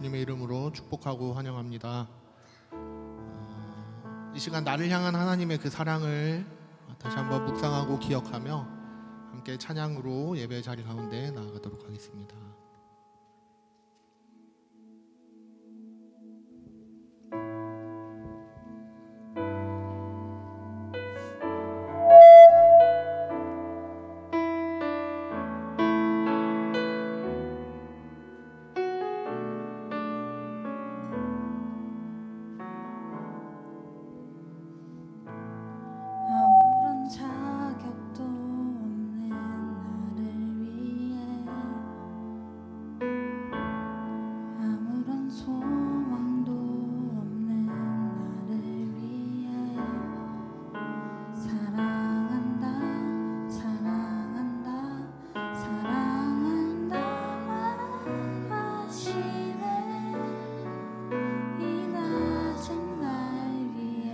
주님의 이름으로 축복하고 환영합니다. 이 시간 나를 향한 하나님의 그 사랑을 다시 한번 묵상하고 기억하며 함께 찬양으로 예배의 자리 가운데 나아가도록 하겠습니다. 아무런 자격도 없는 나를 위해 아무런 소망도 없는 나를 위해 사랑한다 사랑한다 사랑한다 말하시네 이 낮은 날 위해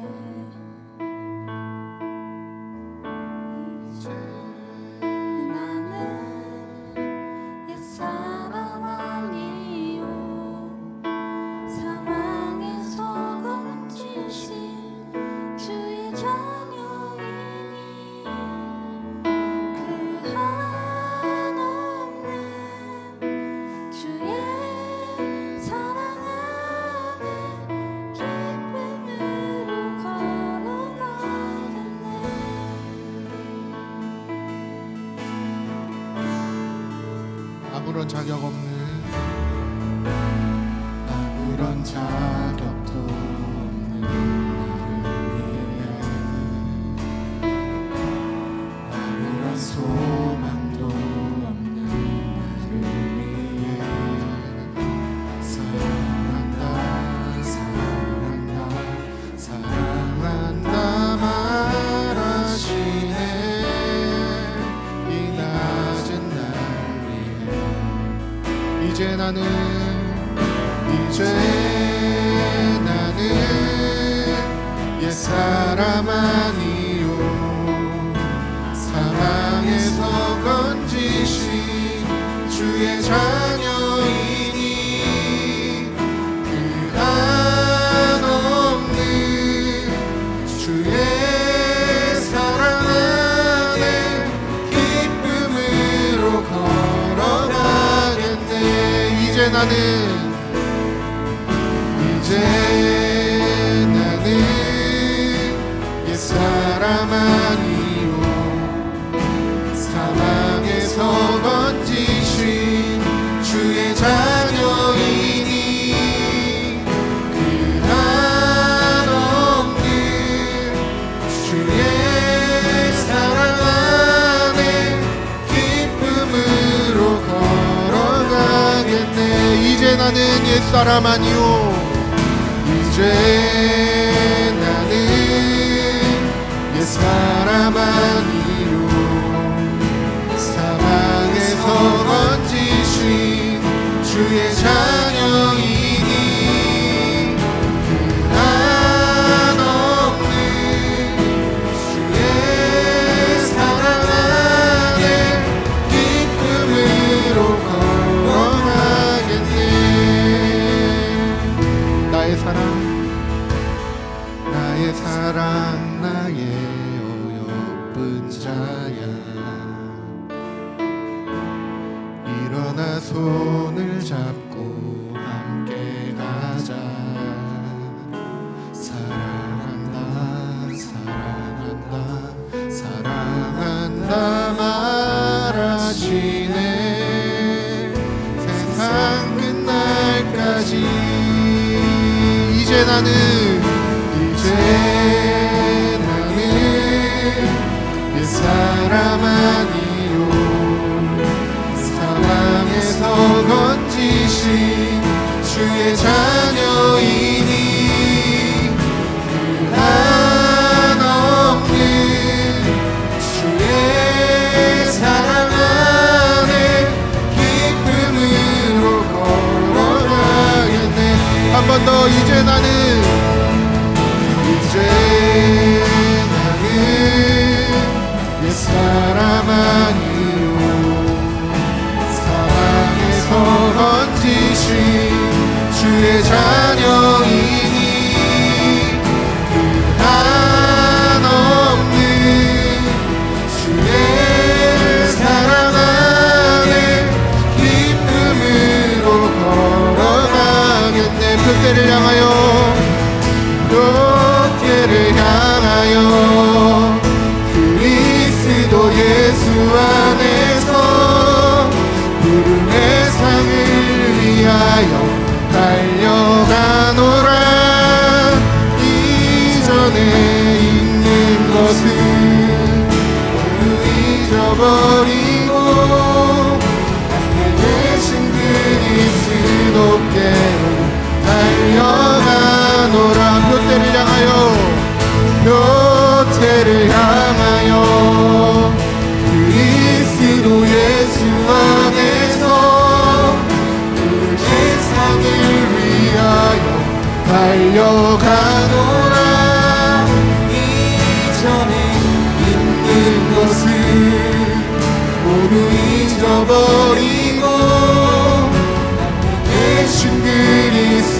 나는 옛사람 아니요 사망에서 건지신 주의 자녀이니 그 한없는 주의 사랑 안에 기쁨으로 걸어가겠네. 아무런 자격 없는 아무런 자격도 없는 나를 위해 아무런 소망도 없는 나를 위해 사랑한다 사랑한다 사랑한다 말하시네 이 낮은 날 이제 나는 옛사람 아니요 사망에서 건지신 주의 자녀이니 그 한없는 주의 사랑 안에 기쁨으로 걸어가겠네. 이제 나는 옛사람 아니요 사망에서 건지신 주의 자녀이니 그 한없는 주의 사랑 안에 기쁨으로 걸어가겠네. 이제 나는 옛사람 아니요 이제 나는 옛사람 아니요 사망에서 건지신 주의 자녀이니 그 한없는 주의 사랑 안에 기쁨으로 걸어가겠네. 나의 사랑 나의 어여쁜 자야 일어나 손을 잡고 함께 가자 사랑한다 사랑한다 사랑한다 말하시네 세상 끝날까지 이제 나는 옛사람 아니요 사망에서 건지신 주의 자녀이니 그 한없는 주의 사랑 안에 기쁨으로 걸어가겠네. 한 번 더 이제 나는 옛사람 아니요 사랑에서 건지신 자녀이니 한없는 주의 사랑 안에 기쁨으로 걸어가겠네. 표대를 향하여 표대를 향하여 그리스도 예수 안에서 부름의 상을 위하여 달려가노라. 이전에 있는 것은 모두 잊어버리고 앞에 계신 그리스도께로 달려가노라. 표대를 향하여 표대를 향하여 그리스도 예수 안에서 세상을 위하여 달려가노라. 이전에 있는 것을 모두 잊어버리고 앞에 계신 그리스도께로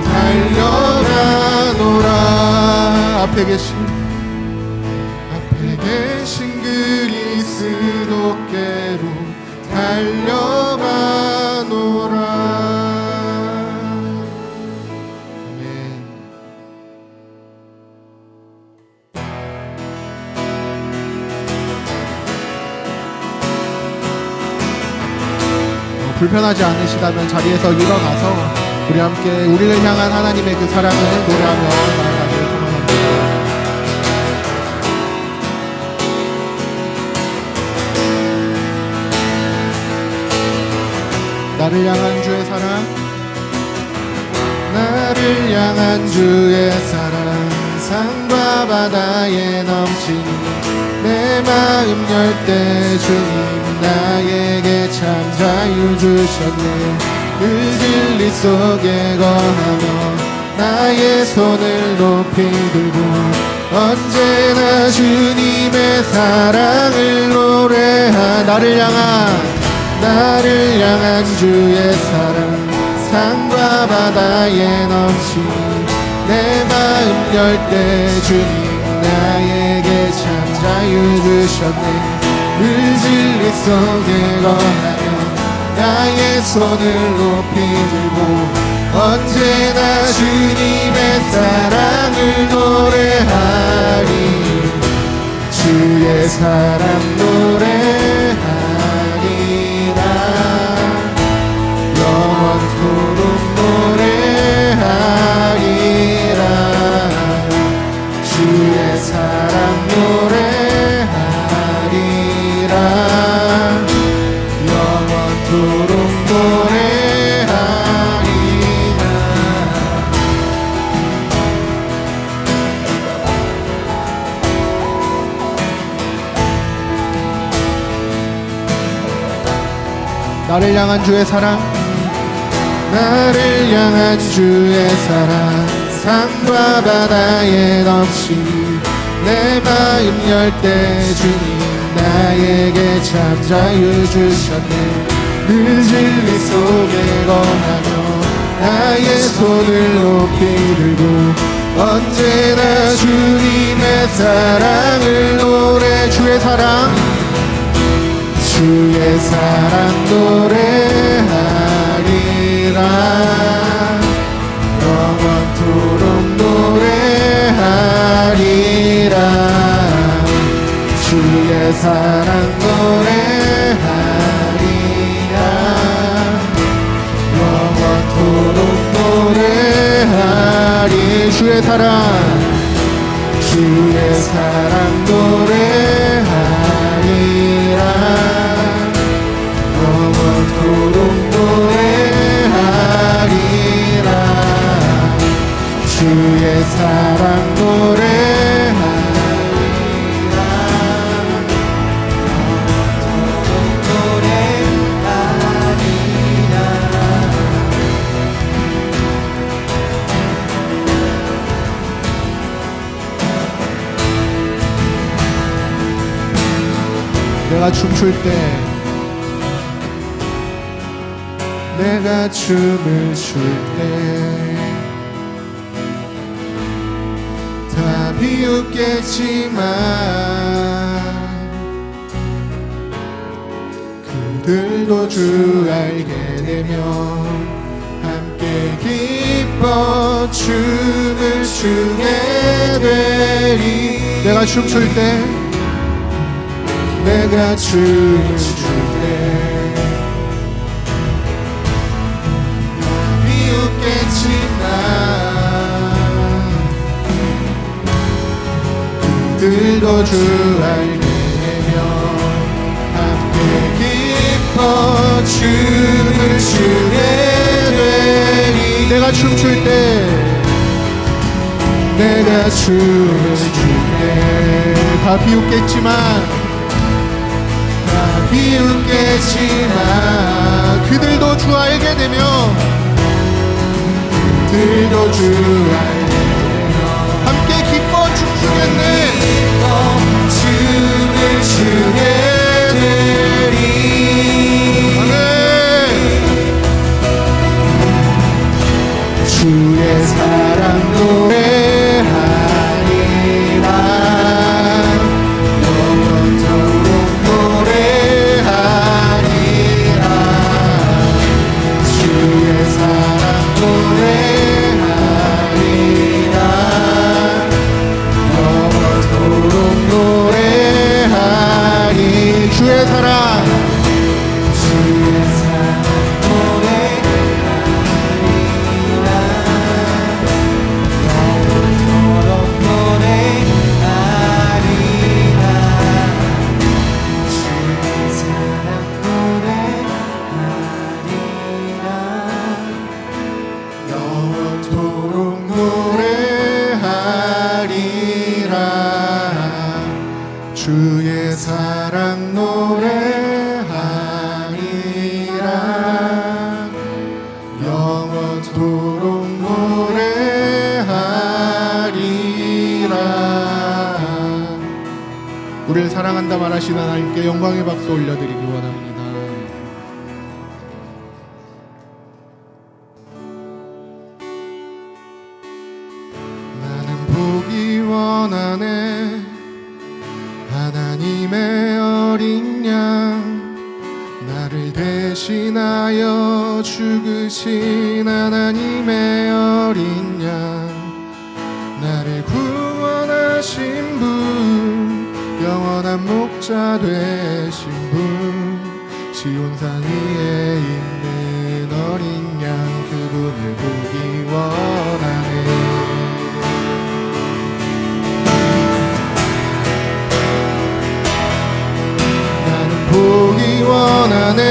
달려가노라. 앞에 계신 그리스도께로 달려가노라. 아멘. 불편하지 않으시다면 자리에서 일어나서 우리 함께 우리를 향한 하나님의 그 사랑을 노래하며 나아가길 소망합니다. 나를 향한 주의 사랑, 나를 향한 주의 사랑, 산과 바다에 넘치니 내 마음 열 때 주님 나에게 참 자유 주셨네. 그 진리 속에 거하며 나의 손을 높이 들고 언제나 주님의 사랑을 노래하. 나를 향한 주의 사랑, 산과 바다에 넘치니 내 마음 열 때 주님 나에게 참 자유 주셨네. 그 진리 속에 거하며 나의 손을 높이 들고 언제나 주님의 사랑을 노래하리. 주의 사랑 노래하리라. 영원토록 노래하리라. 주의 사랑 노래하리라. 영원토록 노래하리라. 나를 향한 주의 사랑, 나를 향한 주의 사랑, 산과 바다에 넘치니 내 마음 열 때 주님 나에게 참 자유 주셨네. 그 진리 속에 거하며 나의 손을 높이 들고 언제나 주님의 사랑을 노래. 주의 사랑, 주의 사랑 노래하리라. 영원토록 노래하리라. 주의 사랑 노래하리라. 영원토록 노래하리. 주의 사랑, 주의 사랑 노래하리라. 영원토록 노래하리라. 주의 사랑 노래하리라. 영원토록 노래하리라. 내가 춤출 때 내가 춤을 출 때 다 비웃겠지만 그들도 주 알게 되면 함께 기뻐 춤을 추게 되리. 내가 춤출 때 내가 춤을 출 때 그들도 주 알게 되면 함께 기뻐 춤을 추게 되리. 내가 춤출 때 내가 춤을 출 때 다 비웃겠지만 그들도 주 알게 되면 그들도 주 알게 되면 함께 기뻐 춤추겠네. 춤을 추게 되리. 아멘. 주의 사랑 노래하리라. 영원토록 노래하리라. 주의 사랑 노래하리라. 영원토록 노래하리. 주의 사랑 주의 사랑 노래하리라. 영원토록 노래하리라. 우리를 사랑한다 말하시는 하나님께 영광의 박수 올려드리기 원합니다. 나는 보기 원하네 하나님의 어린 양. 나를 대신하여 죽으신 하나님의 어린 양. 나를 구원하신 분, 영원한 목자 되신 분, 시온산 위에 있는 어린 양. 그분을 보기 원하네. 보기 원하네.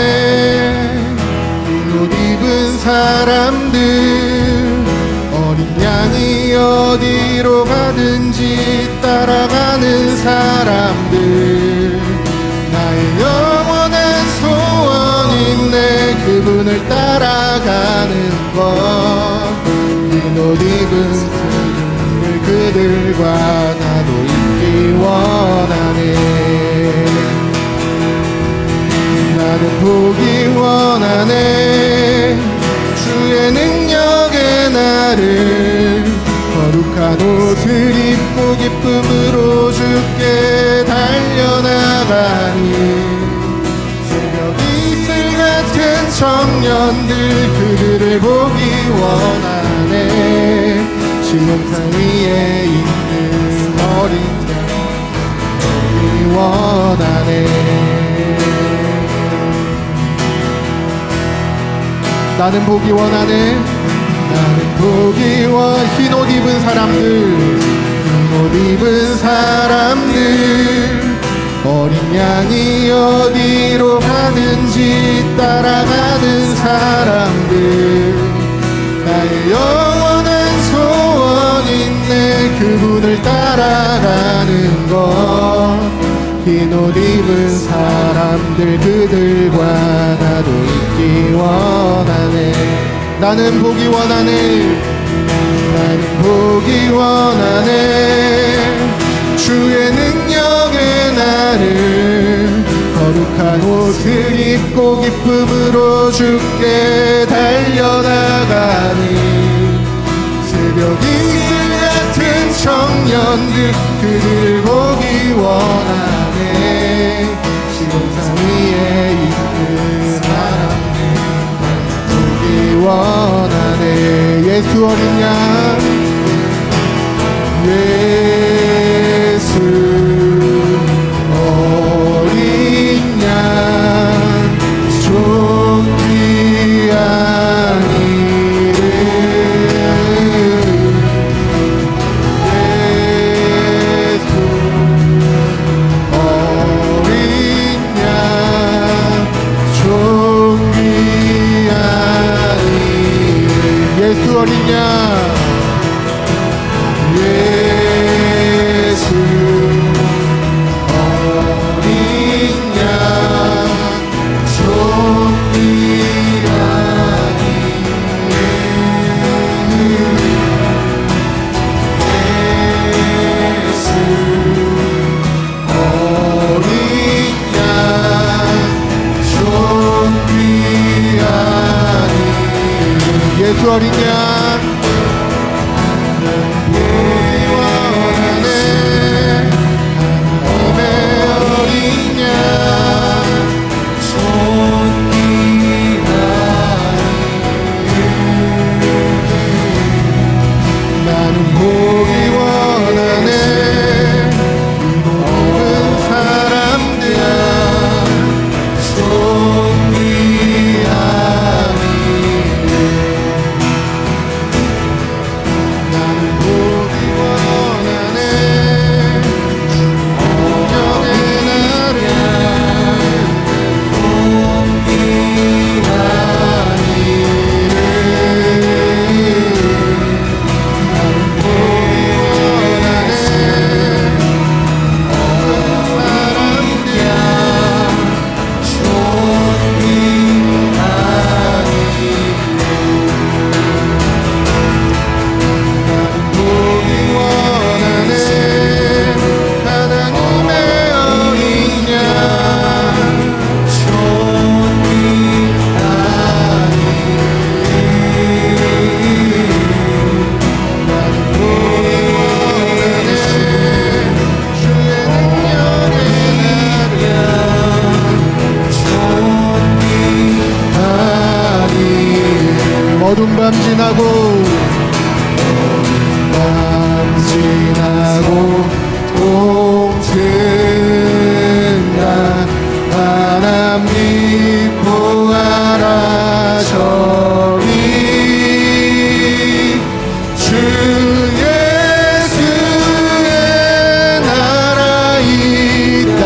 흰 옷 입은 사람들, 어린 양이 어디로 가든지 따라가는 사람들. 나의 영원한 소원인데 그분을 따라가는 것. 흰 옷 입은 사람들 그들과 나도 있기 원하네. 나는 보기 원하네. 주의 능력의 나를 거룩한 옷을 입고 기쁨으로 주께 달려나가니. 새벽 이슬 같은 청년들 그들을 보기 원하네. 시온산 위에 있는 어린 양 보기 원하네. 나는 보기 원하네. 나는 보기 원. 흰 옷 입은 사람들, 흰 옷 입은 사람들, 어린 양이 어디로 가든지 따라가는 사람들. 나의 영원한 소원인데 그분을 따라가는 것. 흰 옷 입은 사람들 그들과 나도 있기 원하네. 나는 보기 원하네. 나는 보기 원하네. 주의 능력의 나를 거룩한 옷을 드립고 기쁨으로 주께 달려나가니 새벽 이슬 같은 청년들 그들 보기 원하네. 시공산 위에 있는 사람들 보기 원하네. 예수 어린 양 예수 어린 양 존귀한 이름 예수 어린 양 존귀한 이름 예수 어린 양 예수 어린 양 존귀한 예수 어린 양 존귀한 예수 어린 양 어두운 밤 지나고 동튼다 하나님 보아라 저리 주 예수의 나라 있다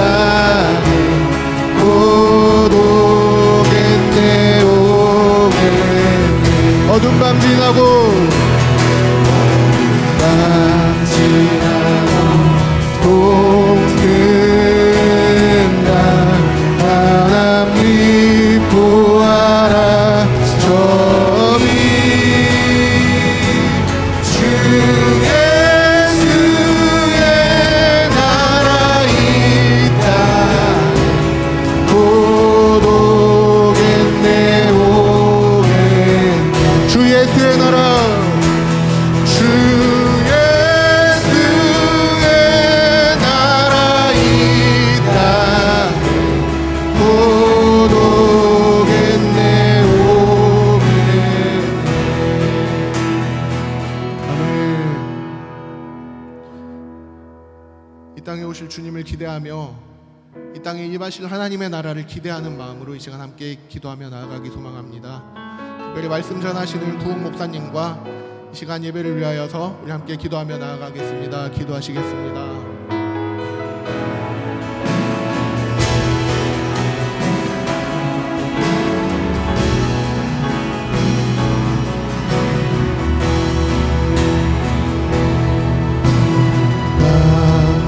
곧 오겠네 어두운 밤 지나고 동튼다 하나님 보아라 저리 주 예수의 나라 있다 곧 오겠네 주 예수의 나라 주 예수의 나라 있다 곧 오겠네 아멘. 이 땅에 오실 주님을 기대하며 이 땅에 임하실 하나님의 나라를 기대하는 마음으로 이 시간 함께 기도하며 나아가기 소망합니다. 특별히 말씀 전하시는 부흥 목사님과 이 시간 예배를 위하여서 우리 함께 기도하며 나아가겠습니다. 기도하시겠습니다.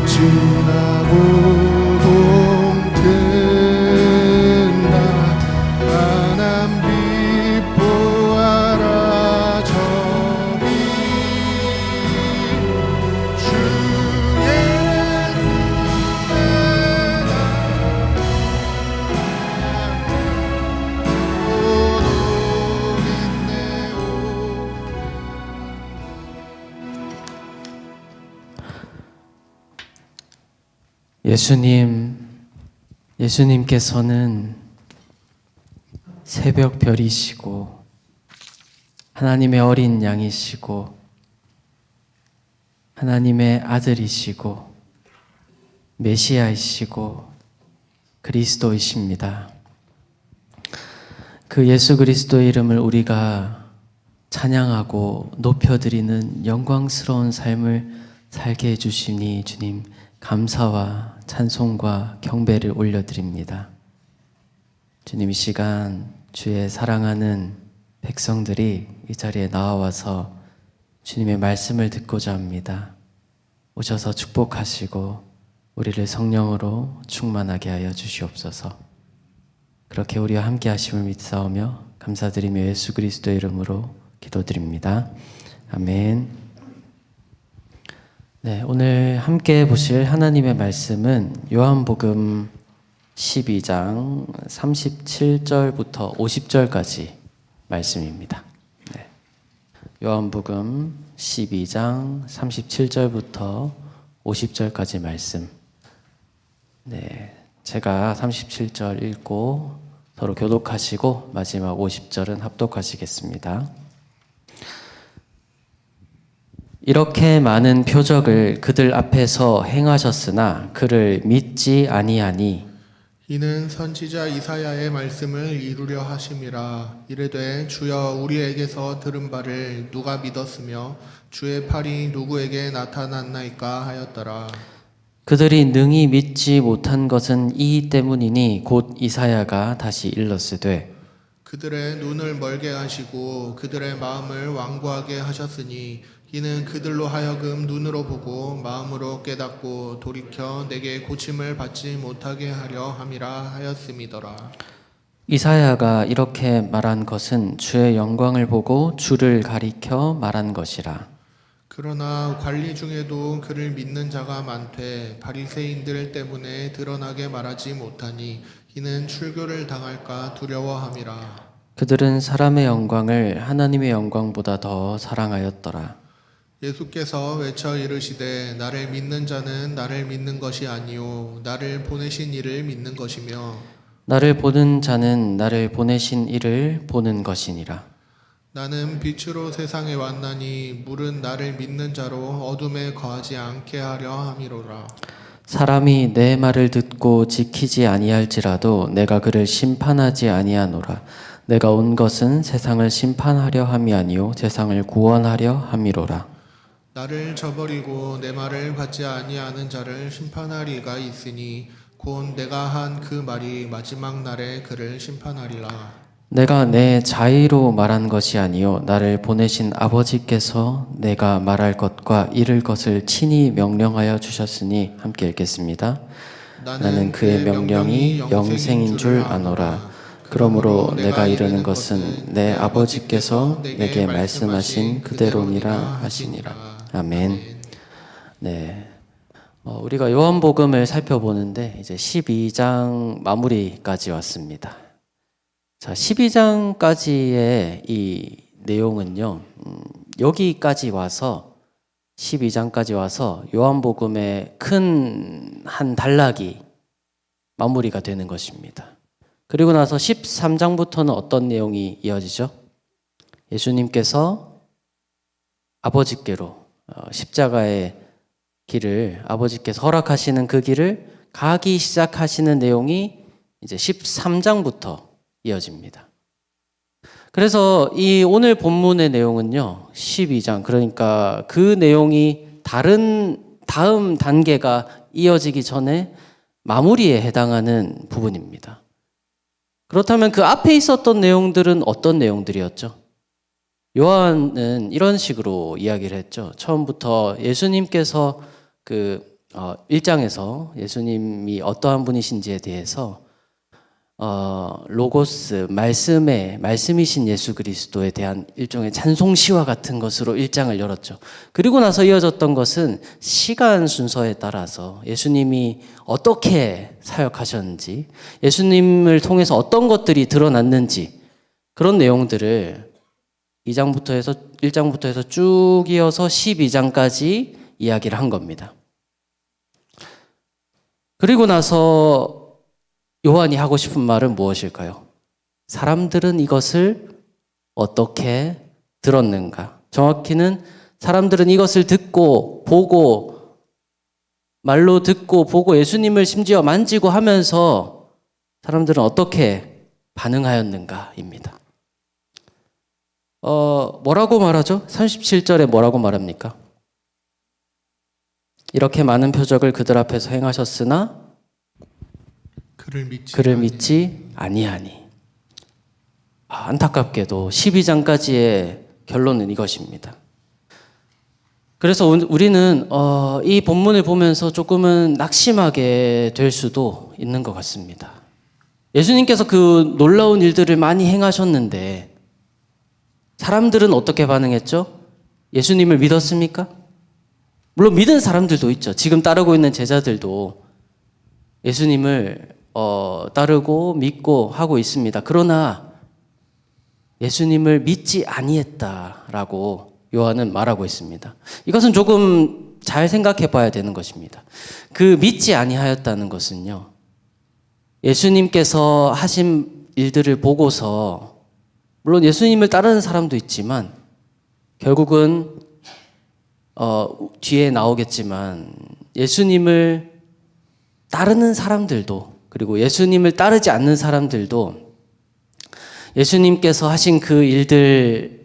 주 예수님께서는 새벽 별이시고 하나님의 어린 양이시고 하나님의 아들이시고 메시아이시고 그리스도이십니다. 그 예수 그리스도의 이름을 우리가 찬양하고 높여드리는 영광스러운 삶을 살게 해주시니 주님 감사와 찬송과 경배를 올려드립니다. 주님, 이 시간 주의 사랑하는 백성들이 이 자리에 나와서 주님의 말씀을 듣고자 합니다. 오셔서 축복하시고 우리를 성령으로 충만하게 하여 주시옵소서. 그렇게 우리와 함께 하심을 믿사오며 감사드리며 예수 그리스도의 이름으로 기도드립니다. 아멘. 네, 오늘 함께 보실 하나님의 말씀은 요한복음 12장 37절부터 50절까지 말씀입니다. 네. 요한복음 12장 37절부터 50절까지 말씀. 네, 제가 37절 읽고 서로 교독하시고 마지막 50절은 합독하시겠습니다. 이렇게 많은 표적을 그들 앞에서 행하셨으나 그를 믿지 아니하니 이는 선지자 이사야의 말씀을 이루려 하심이라. 이르되 주여 우리에게서 들은 바를 누가 믿었으며 주의 팔이 누구에게 나타났나이까 하였더라. 그들이 능히 믿지 못한 것은 이 때문이니 곧 이사야가 다시 일렀으되 그들의 눈을 멀게 하시고 그들의 마음을 완고하게 하셨으니 이는 그들로 하여금 눈으로 보고 마음으로 깨닫고 돌이켜 내게 고침을 받지 못하게 하려 함이라 하였음이더라. 이사야가 이렇게 말한 것은 주의 영광을 보고 주를 가리켜 말한 것이라. 그러나 관리 중에도 그를 믿는 자가 많되 바리새인들 때문에 드러나게 말하지 못하니 이는 출교를 당할까 두려워함이라. 그들은 사람의 영광을 하나님의 영광보다 더 사랑하였더라. 예수께서 외쳐 이르시되 나를 믿는 자는 나를 믿는 것이 아니요 나를 보내신 이를 믿는 것이며 나를 보는 자는 나를 보내신 이를 보는 것이니라. 나는 빛으로 세상에 왔나니 물은 나를 믿는 자로 어둠에 거하지 않게 하려 함이로라. 사람이 내 말을 듣고 지키지 아니할지라도 내가 그를 심판하지 아니하노라. 내가 온 것은 세상을 심판하려 함이 아니요 세상을 구원하려 함이로라. 나를 저버리고 내 말을 받지 아니하는 자를 심판할 이가 있으니 곧 내가 한 그 말이 마지막 날에 그를 심판하리라. 내가 내 자의로 말한 것이 아니요 나를 보내신 아버지께서 내가 말할 것과 이를 것을 친히 명령하여 주셨으니 함께 읽겠습니다. 나는 그의 명령이 영생인 줄 아노라. 그러므로 내가 이르는 것은 내 아버지께서 내게 말씀하신 그대로니라 하시니라. 아멘. 네. 우리가 요한복음을 살펴보는데 이제 12장 마무리까지 왔습니다. 자, 12장까지의 이 내용은요, 여기까지 와서 12장까지 와서 요한복음의 큰 한 단락이 마무리가 되는 것입니다. 그리고 나서 13장부터는 어떤 내용이 이어지죠? 예수님께서 아버지께로 십자가의 길을 아버지께서 허락하시는 그 길을 가기 시작하시는 내용이 이제 13장부터 이어집니다. 그래서 이 오늘 본문의 내용은요, 12장, 그러니까 그 내용이 다음 단계가 이어지기 전에 마무리에 해당하는 부분입니다. 그렇다면 그 앞에 있었던 내용들은 어떤 내용들이었죠? 요한은 이런 식으로 이야기를 했죠. 처음부터 예수님께서 1장에서 예수님이 어떠한 분이신지에 대해서 로고스, 말씀이신 예수 그리스도에 대한 일종의 찬송시와 같은 것으로 1장을 열었죠. 그리고 나서 이어졌던 것은 시간 순서에 따라서 예수님이 어떻게 사역하셨는지, 예수님을 통해서 어떤 것들이 드러났는지 그런 내용들을 1장부터 해서 쭉 이어서 12장까지 이야기를 한 겁니다. 그리고 나서 요한이 하고 싶은 말은 무엇일까요? 사람들은 이것을 어떻게 들었는가? 정확히는 사람들은 이것을 듣고 보고 말로 듣고 보고 예수님을 심지어 만지고 하면서 사람들은 어떻게 반응하였는가입니다. 뭐라고 말하죠? 37절에 뭐라고 말합니까? 이렇게 많은 표적을 그들 앞에서 행하셨으나 그를 믿지 아니하니. 안타깝게도 12장까지의 결론은 이것입니다. 그래서 우리는 이 본문을 보면서 조금은 낙심하게 될 수도 있는 것 같습니다. 예수님께서 그 놀라운 일들을 많이 행하셨는데 사람들은 어떻게 반응했죠? 예수님을 믿었습니까? 물론 믿은 사람들도 있죠. 지금 따르고 있는 제자들도 예수님을 따르고 믿고 하고 있습니다. 그러나 예수님을 믿지 아니했다라고 요한은 말하고 있습니다. 이것은 조금 잘 생각해 봐야 되는 것입니다. 그 믿지 아니하였다는 것은요, 예수님께서 하신 일들을 보고서 물론 예수님을 따르는 사람도 있지만 결국은 뒤에 나오겠지만 예수님을 따르는 사람들도 그리고 예수님을 따르지 않는 사람들도 예수님께서 하신 그 일들이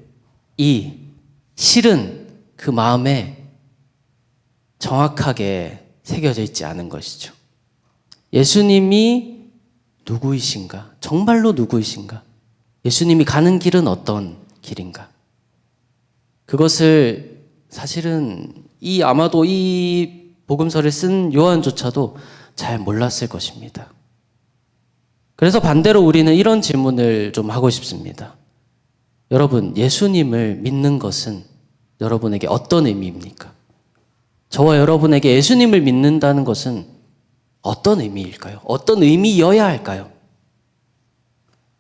실은 그 마음에 정확하게 새겨져 있지 않은 것이죠. 예수님이 누구이신가? 정말로 누구이신가? 예수님이 가는 길은 어떤 길인가? 그것을 사실은 아마도 이 복음서를 쓴 요한조차도 잘 몰랐을 것입니다. 그래서 반대로 우리는 이런 질문을 좀 하고 싶습니다. 여러분, 예수님을 믿는 것은 여러분에게 어떤 의미입니까? 저와 여러분에게 예수님을 믿는다는 것은 어떤 의미일까요? 어떤 의미여야 할까요?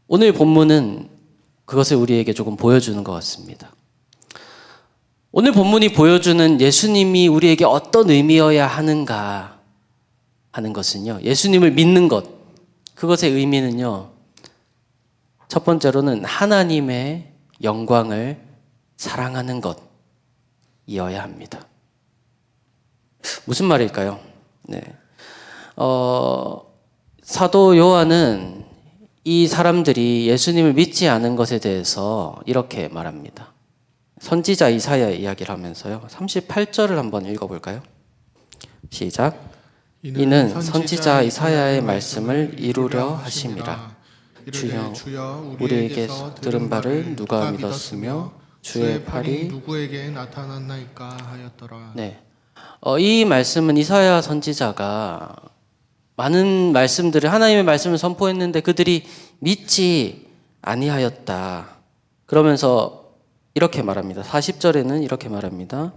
오늘 본문은 그것을 우리에게 조금 보여주는 것 같습니다. 오늘 본문이 보여주는 예수님이 우리에게 어떤 의미여야 하는가 하는 것은요, 예수님을 믿는 것, 그것의 의미는요, 첫 번째로는 하나님의 영광을 사랑하는 것이어야 합니다. 무슨 말일까요? 네. 사도 요한은 이 사람들이 예수님을 믿지 않은 것에 대해서 이렇게 말합니다. 선지자 이사야의 이야기를 하면서요. 38절을 한번 읽어볼까요? 시작. 이는 선지자 이사야의 말씀을 이루려 하심이라. 주여, 우리에게서 들은 바를 누가 믿었으며 주의 팔이 누구에게 나타났나이까 하였더라. 네. 이 말씀은 이사야 선지자가 많은 말씀들을 하나님의 말씀을 선포했는데 그들이 믿지 아니하였다. 그러면서 이렇게 말합니다. 40절에는 이렇게 말합니다.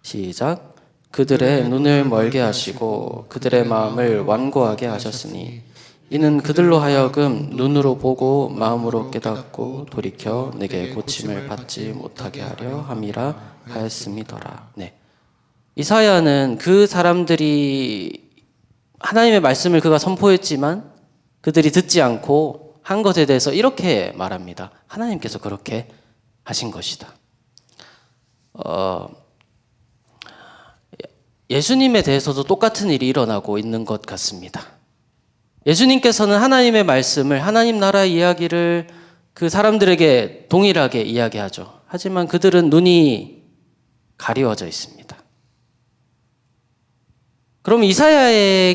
시작. 그들의 눈을 멀게 하시고 그들의 마음을 완고하게 하셨으니 이는 그들로 하여금 눈으로 보고 마음으로 깨닫고 돌이켜 내게 고침을 받지 못하게 하려 함이라 하였음이더라. 네. 이사야는 그 사람들이 하나님의 말씀을 그가 선포했지만 그들이 듣지 않고 한 것에 대해서 이렇게 말합니다. 하나님께서 그렇게 하신 것이다. 예수님에 대해서도 똑같은 일이 일어나고 있는 것 같습니다. 예수님께서는 하나님의 말씀을, 하나님 나라의 이야기를 그 사람들에게 동일하게 이야기하죠. 하지만 그들은 눈이 가리워져 있습니다. 그럼 이사야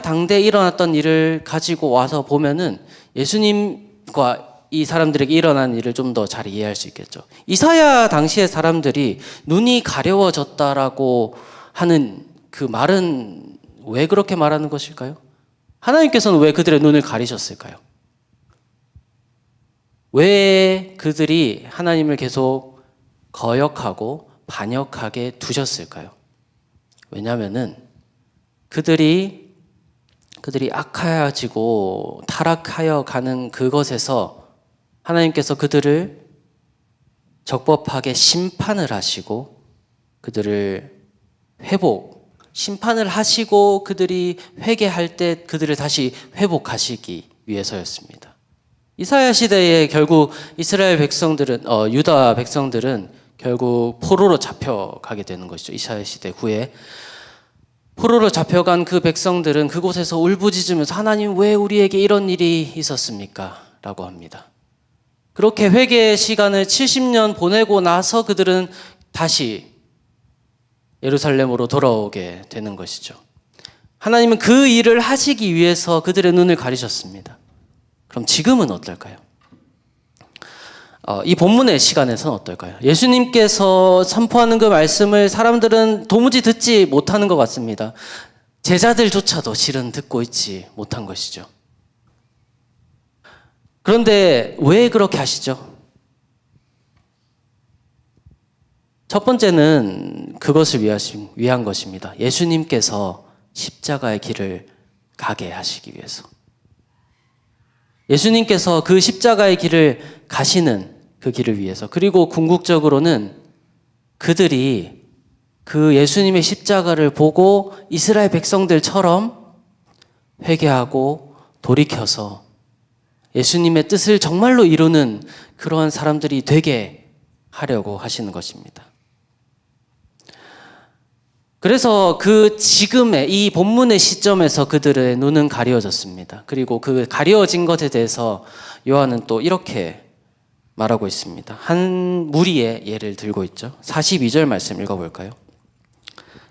당대에 일어났던 일을 가지고 와서 보면은 예수님과 이 사람들에게 일어난 일을 좀 더 잘 이해할 수 있겠죠. 이사야 당시의 사람들이 눈이 가려워졌다라고 하는 그 말은 왜 그렇게 말하는 것일까요? 하나님께서는 왜 그들의 눈을 가리셨을까요? 왜 그들이 하나님을 계속 거역하고 반역하게 두셨을까요? 왜냐하면은 그들이 악하여지고 타락하여 가는 그것에서 하나님께서 그들을 적법하게 심판을 하시고 그들을 심판을 하시고 그들이 회개할 때 그들을 다시 회복하시기 위해서였습니다. 이사야 시대에 결국 이스라엘 백성들은 유다 백성들은 결국 포로로 잡혀가게 되는 것이죠. 이사야 시대 후에 포로로 잡혀간 그 백성들은 그곳에서 울부짖으면서 하나님 왜 우리에게 이런 일이 있었습니까? 라고 합니다. 그렇게 회개의 시간을 70년 보내고 나서 그들은 다시 예루살렘으로 돌아오게 되는 것이죠. 하나님은 그 일을 하시기 위해서 그들의 눈을 가리셨습니다. 그럼 지금은 어떨까요? 이 본문의 시간에서는 어떨까요? 예수님께서 선포하는 그 말씀을 사람들은 도무지 듣지 못하는 것 같습니다. 제자들조차도 실은 듣고 있지 못한 것이죠. 그런데 왜 그렇게 하시죠? 첫 번째는 그것을 위한 것입니다. 예수님께서 십자가의 길을 가게 하시기 위해서. 예수님께서 그 십자가의 길을 가시는 그 길을 위해서. 그리고 궁극적으로는 그들이 그 예수님의 십자가를 보고 이스라엘 백성들처럼 회개하고 돌이켜서 예수님의 뜻을 정말로 이루는 그러한 사람들이 되게 하려고 하시는 것입니다. 그래서 그 지금의 이 본문의 시점에서 그들의 눈은 가려졌습니다. 그리고 그 가려진 것에 대해서 요한은 또 이렇게 말하고 있습니다. 한 무리의 예를 들고 있죠. 42절 말씀 읽어볼까요?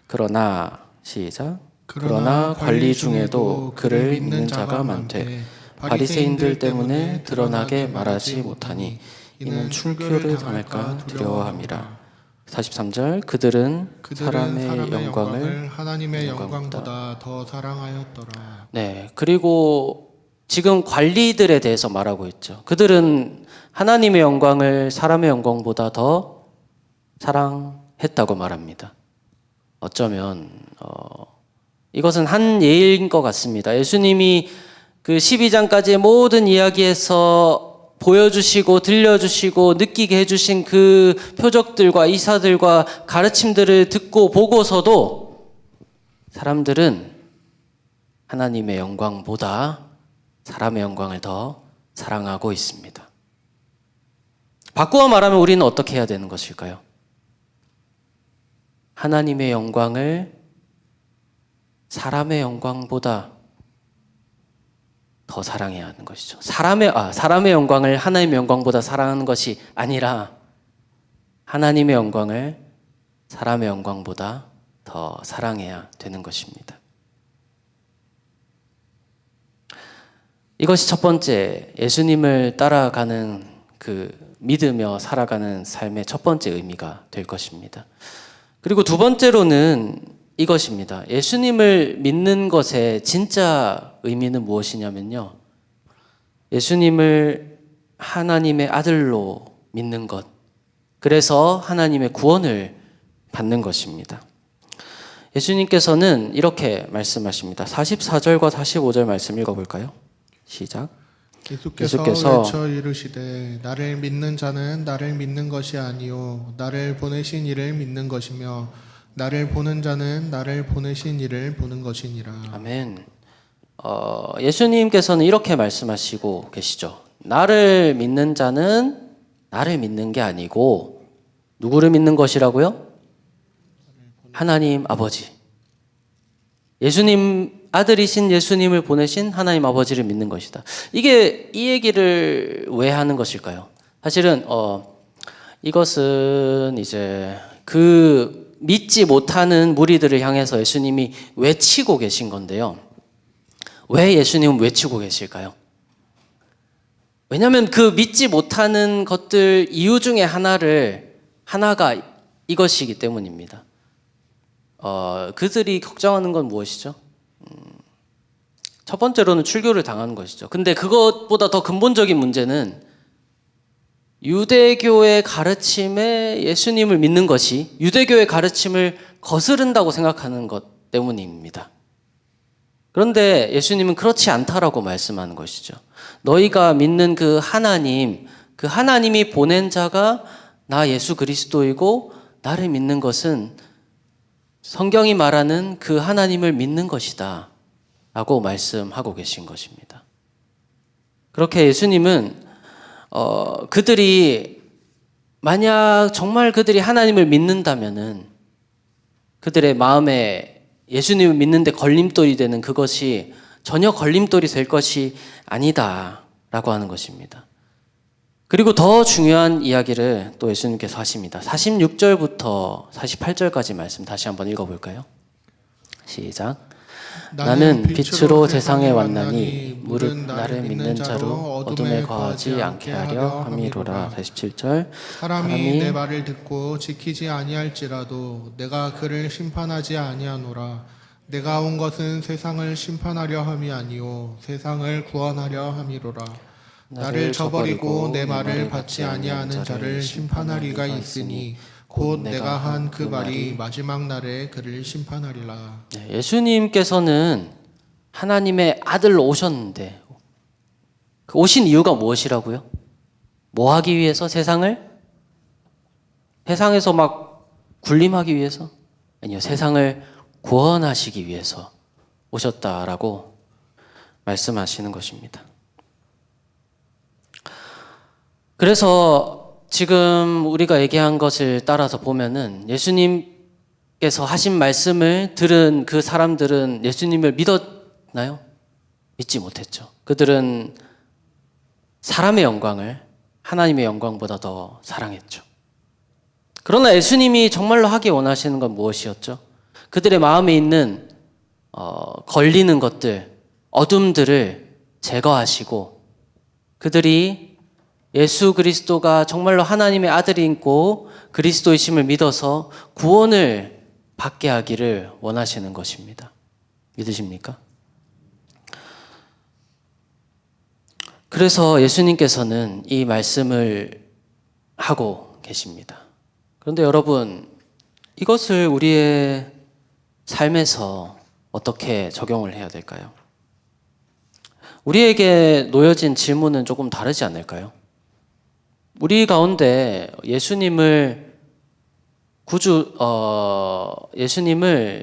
그러나 시작. 그러나 관리 중에도 그를 믿는 자가 많되 바리새인들 때문에 드러나게 말하지 못하니 이는 출교를 당할까 두려워함이라. 43절 그들은 사람의 영광을 하나님의 영광보다 더 사랑하였더라. 네, 그리고 지금 관리들에 대해서 말하고 있죠. 그들은 하나님의 영광을 사람의 영광보다 더 사랑했다고 말합니다. 어쩌면 이것은 한 예인 것 같습니다. 예수님이 그 12장까지의 모든 이야기에서 보여주시고 들려주시고 느끼게 해주신 그 표적들과 이사들과 가르침들을 듣고 보고서도 사람들은 하나님의 영광보다 사람의 영광을 더 사랑하고 있습니다. 바꾸어 말하면 우리는 어떻게 해야 되는 것일까요? 하나님의 영광을 사람의 영광보다 더 사랑해야 하는 것이죠. 사람의 영광을 하나님의 영광보다 사랑하는 것이 아니라 하나님의 영광을 사람의 영광보다 더 사랑해야 되는 것입니다. 이것이 첫 번째 예수님을 따라가는 그 믿으며 살아가는 삶의 첫 번째 의미가 될 것입니다. 그리고 두 번째로는 이것입니다. 예수님을 믿는 것의 진짜 의미는 무엇이냐면요. 예수님을 하나님의 아들로 믿는 것. 그래서 하나님의 구원을 받는 것입니다. 예수님께서는 이렇게 말씀하십니다. 44절과 45절 말씀 읽어볼까요? 시작. 예수께서 외쳐 이르시되 나를 믿는 자는 나를 믿는 것이 아니요 나를 보내신 이를 믿는 것이며 나를 보는 자는 나를 보내신 이를 보는 것이니라. 아멘. 예수님께서는 이렇게 말씀하시고 계시죠. 나를 믿는 자는 나를 믿는 게 아니고 누구를 믿는 것이라고요? 하나님 아버지. 예수님 아들이신 예수님을 보내신 하나님 아버지를 믿는 것이다. 이 얘기를 왜 하는 것일까요? 사실은 이것은 이제 그 믿지 못하는 무리들을 향해서 예수님이 외치고 계신 건데요. 왜 예수님은 외치고 계실까요? 왜냐하면 그 믿지 못하는 것들 이유 중에 하나가 이것이기 때문입니다. 그들이 걱정하는 건 무엇이죠? 첫 번째로는 출교를 당하는 것이죠. 근데 그것보다 더 근본적인 문제는 유대교의 가르침에 예수님을 믿는 것이 유대교의 가르침을 거스른다고 생각하는 것 때문입니다. 그런데 예수님은 그렇지 않다라고 말씀하는 것이죠. 너희가 믿는 그 하나님이 보낸 자가 나 예수 그리스도이고 나를 믿는 것은 성경이 말하는 그 하나님을 믿는 것이다 라고 말씀하고 계신 것입니다. 그렇게 예수님은 그들이 만약 정말 그들이 하나님을 믿는다면은 그들의 마음에 예수님을 믿는데 걸림돌이 되는 그것이 전혀 걸림돌이 될 것이 아니다 라고 하는 것입니다. 그리고 더 중요한 이야기를 또 예수님께서 하십니다. 46절부터 48절까지 말씀 다시 한번 읽어볼까요? 시작. 나는 빛으로 세상에 왔나니 무릇 나를 믿는 자로 어둠에 거하지 않게 하려 함이로라. 47절. 사람이 내 말을 듣고 지키지 아니할지라도 내가 그를 심판하지 아니하노라. 내가 온 것은 세상을 심판하려 함이 아니요 세상을 구원하려 함이로라. 나를 저버리고 내 말을 받지 아니하는 자를 심판하리가 있으니 곧 내가 한 그 말이 마지막 날에 그를 심판하리라. 예수님께서는 하나님의 아들로 오셨는데 그 오신 이유가 무엇이라고요? 뭐 하기 위해서? 세상에서 막 군림하기 위해서? 아니요, 세상을 구원하시기 위해서 오셨다라고 말씀하시는 것입니다. 그래서 지금 우리가 얘기한 것을 따라서 보면은 예수님께서 하신 말씀을 들은 그 사람들은 예수님을 믿었나요? 믿지 못했죠. 그들은 사람의 영광을 하나님의 영광보다 더 사랑했죠. 그러나 예수님이 정말로 하기 원하시는 건 무엇이었죠? 그들의 마음에 있는 걸리는 것들, 어둠들을 제거하시고 그들이 예수 그리스도가 정말로 하나님의 아들이고 그리스도이심을 믿어서 구원을 받게 하기를 원하시는 것입니다. 믿으십니까? 그래서 예수님께서는 이 말씀을 하고 계십니다. 그런데 여러분, 이것을 우리의 삶에서 어떻게 적용을 해야 될까요? 우리에게 놓여진 질문은 조금 다르지 않을까요? 우리 가운데 예수님을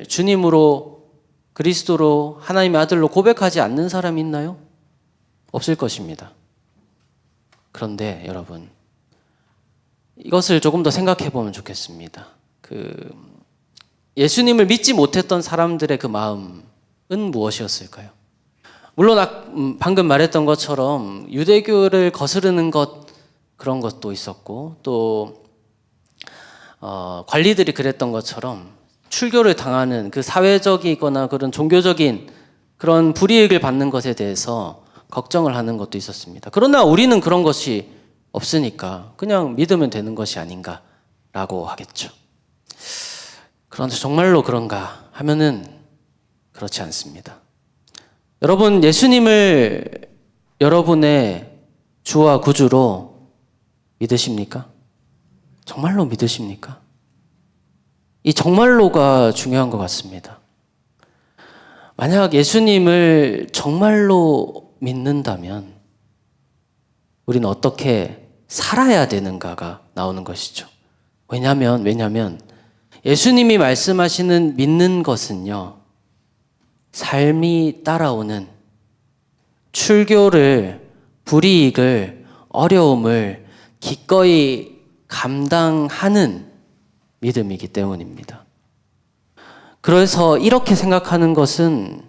주님으로 그리스도로 하나님의 아들로 고백하지 않는 사람이 있나요? 없을 것입니다. 그런데 여러분, 이것을 조금 더 생각해 보면 좋겠습니다. 예수님을 믿지 못했던 사람들의 그 마음은 무엇이었을까요? 물론 방금 말했던 것처럼 유대교를 거스르는 것, 그런 것도 있었고 또 관리들이 그랬던 것처럼 출교를 당하는 그 사회적이거나 그런 종교적인 그런 불이익을 받는 것에 대해서 걱정을 하는 것도 있었습니다. 그러나 우리는 그런 것이 없으니까 그냥 믿으면 되는 것이 아닌가라고 하겠죠. 그런데 정말로 그런가 하면은 그렇지 않습니다. 여러분, 예수님을 여러분의 주와 구주로 믿으십니까? 정말로 믿으십니까? 이 정말로가 중요한 것 같습니다. 만약 예수님을 정말로 믿는다면 우리는 어떻게 살아야 되는가가 나오는 것이죠. 왜냐하면 예수님이 말씀하시는 믿는 것은요, 삶이 따라오는 출교를, 불이익을, 어려움을 기꺼이 감당하는 믿음이기 때문입니다. 그래서 이렇게 생각하는 것은,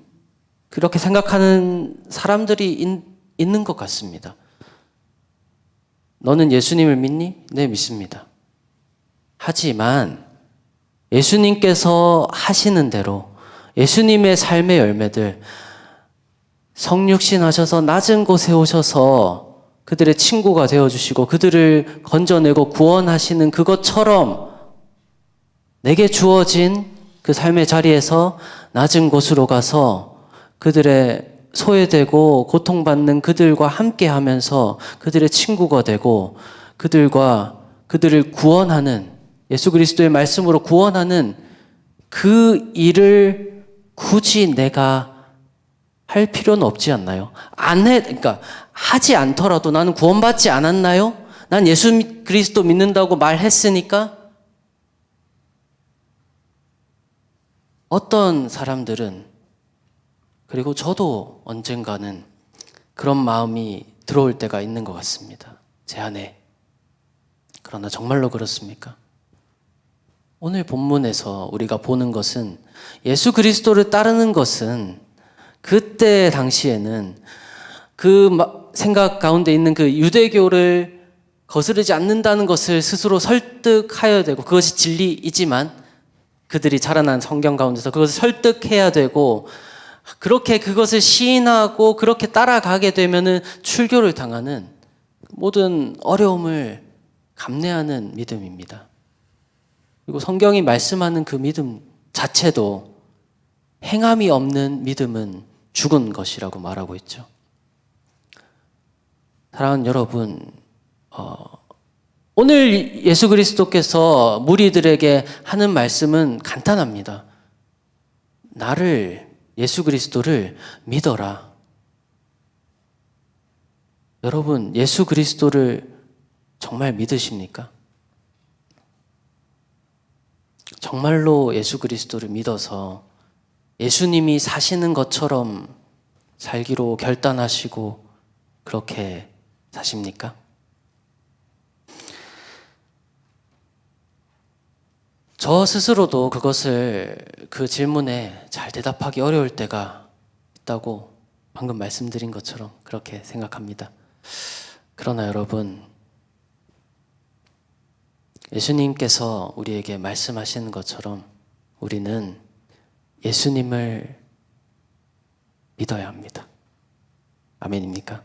그렇게 생각하는 사람들이 있는 것 같습니다. 너는 예수님을 믿니? 네, 믿습니다. 하지만 예수님께서 하시는 대로 예수님의 삶의 열매들, 성육신 하셔서 낮은 곳에 오셔서 그들의 친구가 되어주시고 그들을 건져내고 구원하시는 그것처럼 내게 주어진 그 삶의 자리에서 낮은 곳으로 가서 그들의 소외되고 고통받는 그들과 함께 하면서 그들의 친구가 되고 그들을 구원하는, 예수 그리스도의 말씀으로 구원하는 그 일을 굳이 내가 할 필요는 없지 않나요? 그러니까 하지 않더라도 나는 구원받지 않았나요? 난 예수 그리스도 믿는다고 말했으니까 어떤 사람들은, 그리고 저도 언젠가는 그런 마음이 들어올 때가 있는 것 같습니다. 제 안에. 그러나 정말로 그렇습니까? 오늘 본문에서 우리가 보는 것은 예수 그리스도를 따르는 것은 그때 당시에는 그 생각 가운데 있는 그 유대교를 거스르지 않는다는 것을 스스로 설득하여야 되고, 그것이 진리이지만 그들이 자라난 성경 가운데서 그것을 설득해야 되고, 그렇게 그것을 시인하고 그렇게 따라가게 되면은 출교를 당하는 모든 어려움을 감내하는 믿음입니다. 그리고 성경이 말씀하는 그 믿음 자체도 행함이 없는 믿음은 죽은 것이라고 말하고 있죠. 사랑하는 여러분, 오늘 예수 그리스도께서 무리들에게 하는 말씀은 간단합니다. 나를, 예수 그리스도를 믿어라. 여러분, 예수 그리스도를 정말 믿으십니까? 정말로 예수 그리스도를 믿어서 예수님이 사시는 것처럼 살기로 결단하시고 그렇게 사십니까? 저 스스로도 그 질문에 잘 대답하기 어려울 때가 있다고 방금 말씀드린 것처럼 그렇게 생각합니다. 그러나 여러분, 예수님께서 우리에게 말씀하시는 것처럼 우리는 예수님을 믿어야 합니다. 아멘입니까?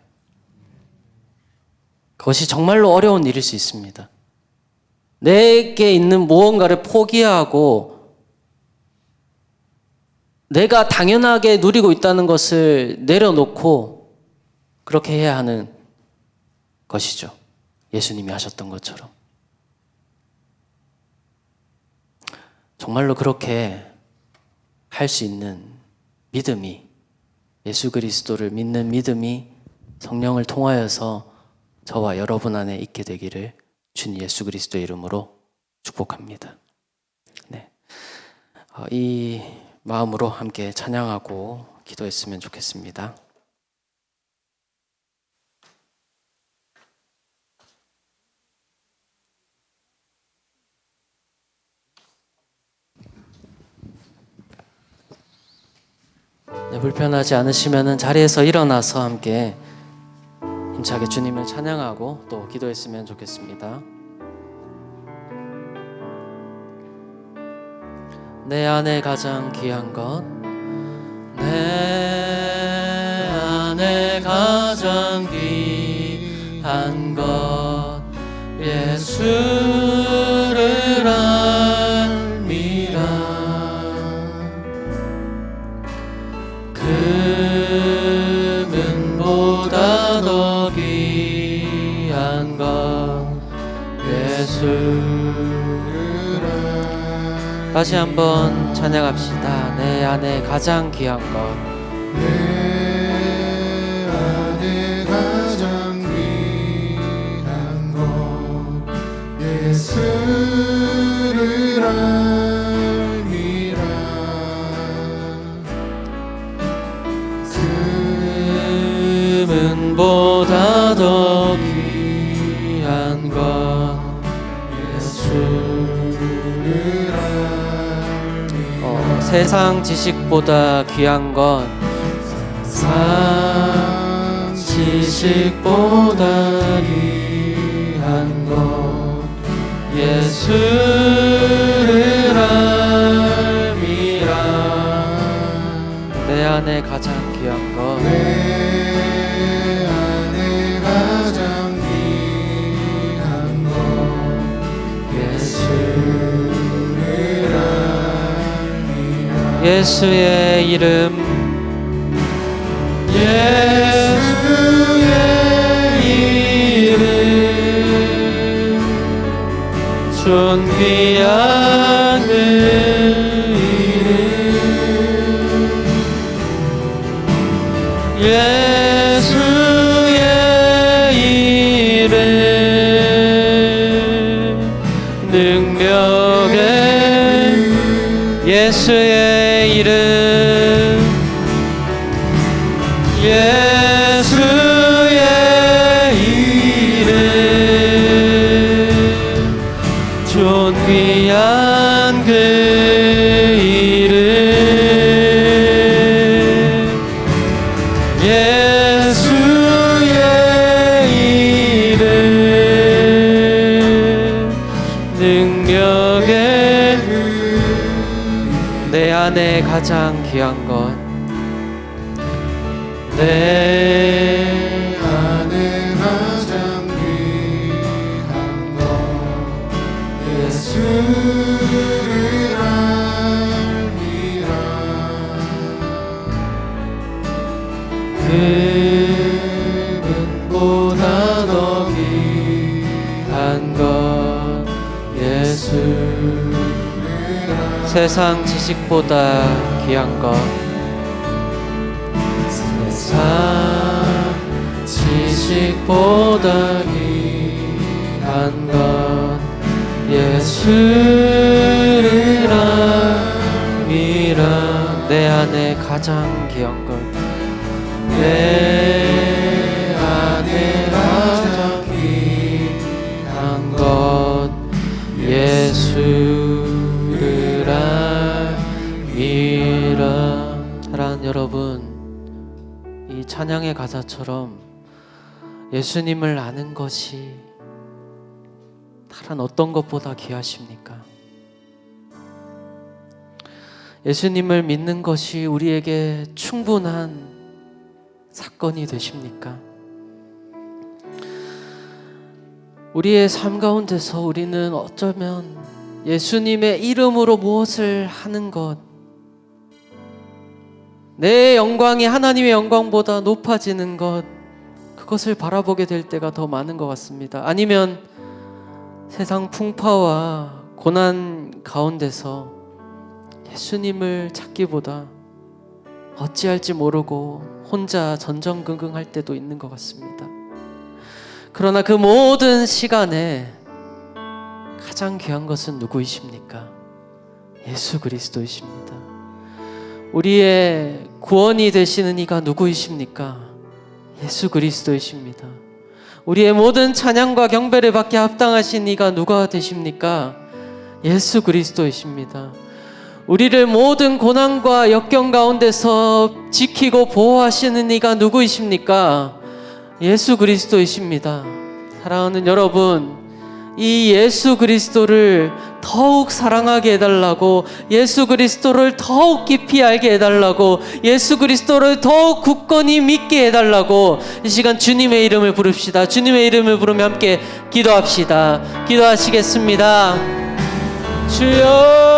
그것이 정말로 어려운 일일 수 있습니다. 내게 있는 무언가를 포기하고 내가 당연하게 누리고 있다는 것을 내려놓고 그렇게 해야 하는 것이죠. 예수님이 하셨던 것처럼. 정말로 그렇게 할 수 있는 믿음이, 예수 그리스도를 믿는 믿음이 성령을 통하여서 저와 여러분 안에 있게 되기를 주님 예수 그리스도의 이름으로 축복합니다. 네. 이 마음으로 함께 찬양하고 기도했으면 좋겠습니다. 네, 불편하지 않으시면 자리에서 일어나서 함께 힘차게 주님을 찬양하고 또 기도했으면 좋겠습니다. 내 안에 가장 귀한 것, 내 안에 가장 귀한 것, 예수를 알미라. 금은보다 더 귀한 것, 예수를 알미라. 다시 한번 찬양합시다. 내 안에 가장 귀한 것, 내 안에 가장 귀한 것, 예수를 알미라. 금은보다 더 귀한 것, 예수를 알미라. 세상 지식보다 귀한 것, 세상 지식보다 귀한 것, 예수를 알미라. 내 안에 가장 귀한 것, 내 안에 가장 귀한 것, 예수를 알미라. 예수의 이름, 예수의 이름, 존귀한 그 이름, 예수의 이름, 능력의 예수의 귀한 그 이름 예수의 이름 능력의 내 안에 가장 귀한 것 내 안에 가장 귀한 것 예수를 알미라 그분보다 더 귀한 것 예수를 세상 지식보다 귀한 것 세상 지식보다 귀한 것 예수를 알미라 내 안에 가장 귀한 것 내 안에 가장 귀한 것 예수를 알미라 사랑하는 여러분 이 찬양의 가사처럼 예수님을 아는 것이 다른 어떤 것보다 귀하십니까? 예수님을 믿는 것이 우리에게 충분한 사건이 되십니까? 우리의 삶 가운데서 우리는 어쩌면 예수님의 이름으로 무엇을 하는 것 내 영광이 하나님의 영광보다 높아지는 것 그것을 바라보게 될 때가 더 많은 것 같습니다. 아니면 세상 풍파와 고난 가운데서 예수님을 찾기보다 어찌할지 모르고 혼자 전전긍긍할 때도 있는 것 같습니다. 그러나 그 모든 시간에 가장 귀한 것은 누구이십니까? 예수 그리스도이십니다. 우리의 구원이 되시는 이가 누구이십니까? 예수 그리스도이십니다. 우리의 모든 찬양과 경배를 받게 합당하신 이가 누가 되십니까? 예수 그리스도이십니다. 우리를 모든 고난과 역경 가운데서 지키고 보호하시는 이가 누구이십니까? 예수 그리스도이십니다. 사랑하는 여러분, 이 예수 그리스도를 더욱 사랑하게 해달라고, 예수 그리스도를 더욱 깊이 알게 해달라고, 예수 그리스도를 더욱 굳건히 믿게 해달라고 이 시간 주님의 이름을 부릅시다. 주님의 이름을 부르며 함께 기도합시다. 기도하시겠습니다. 주여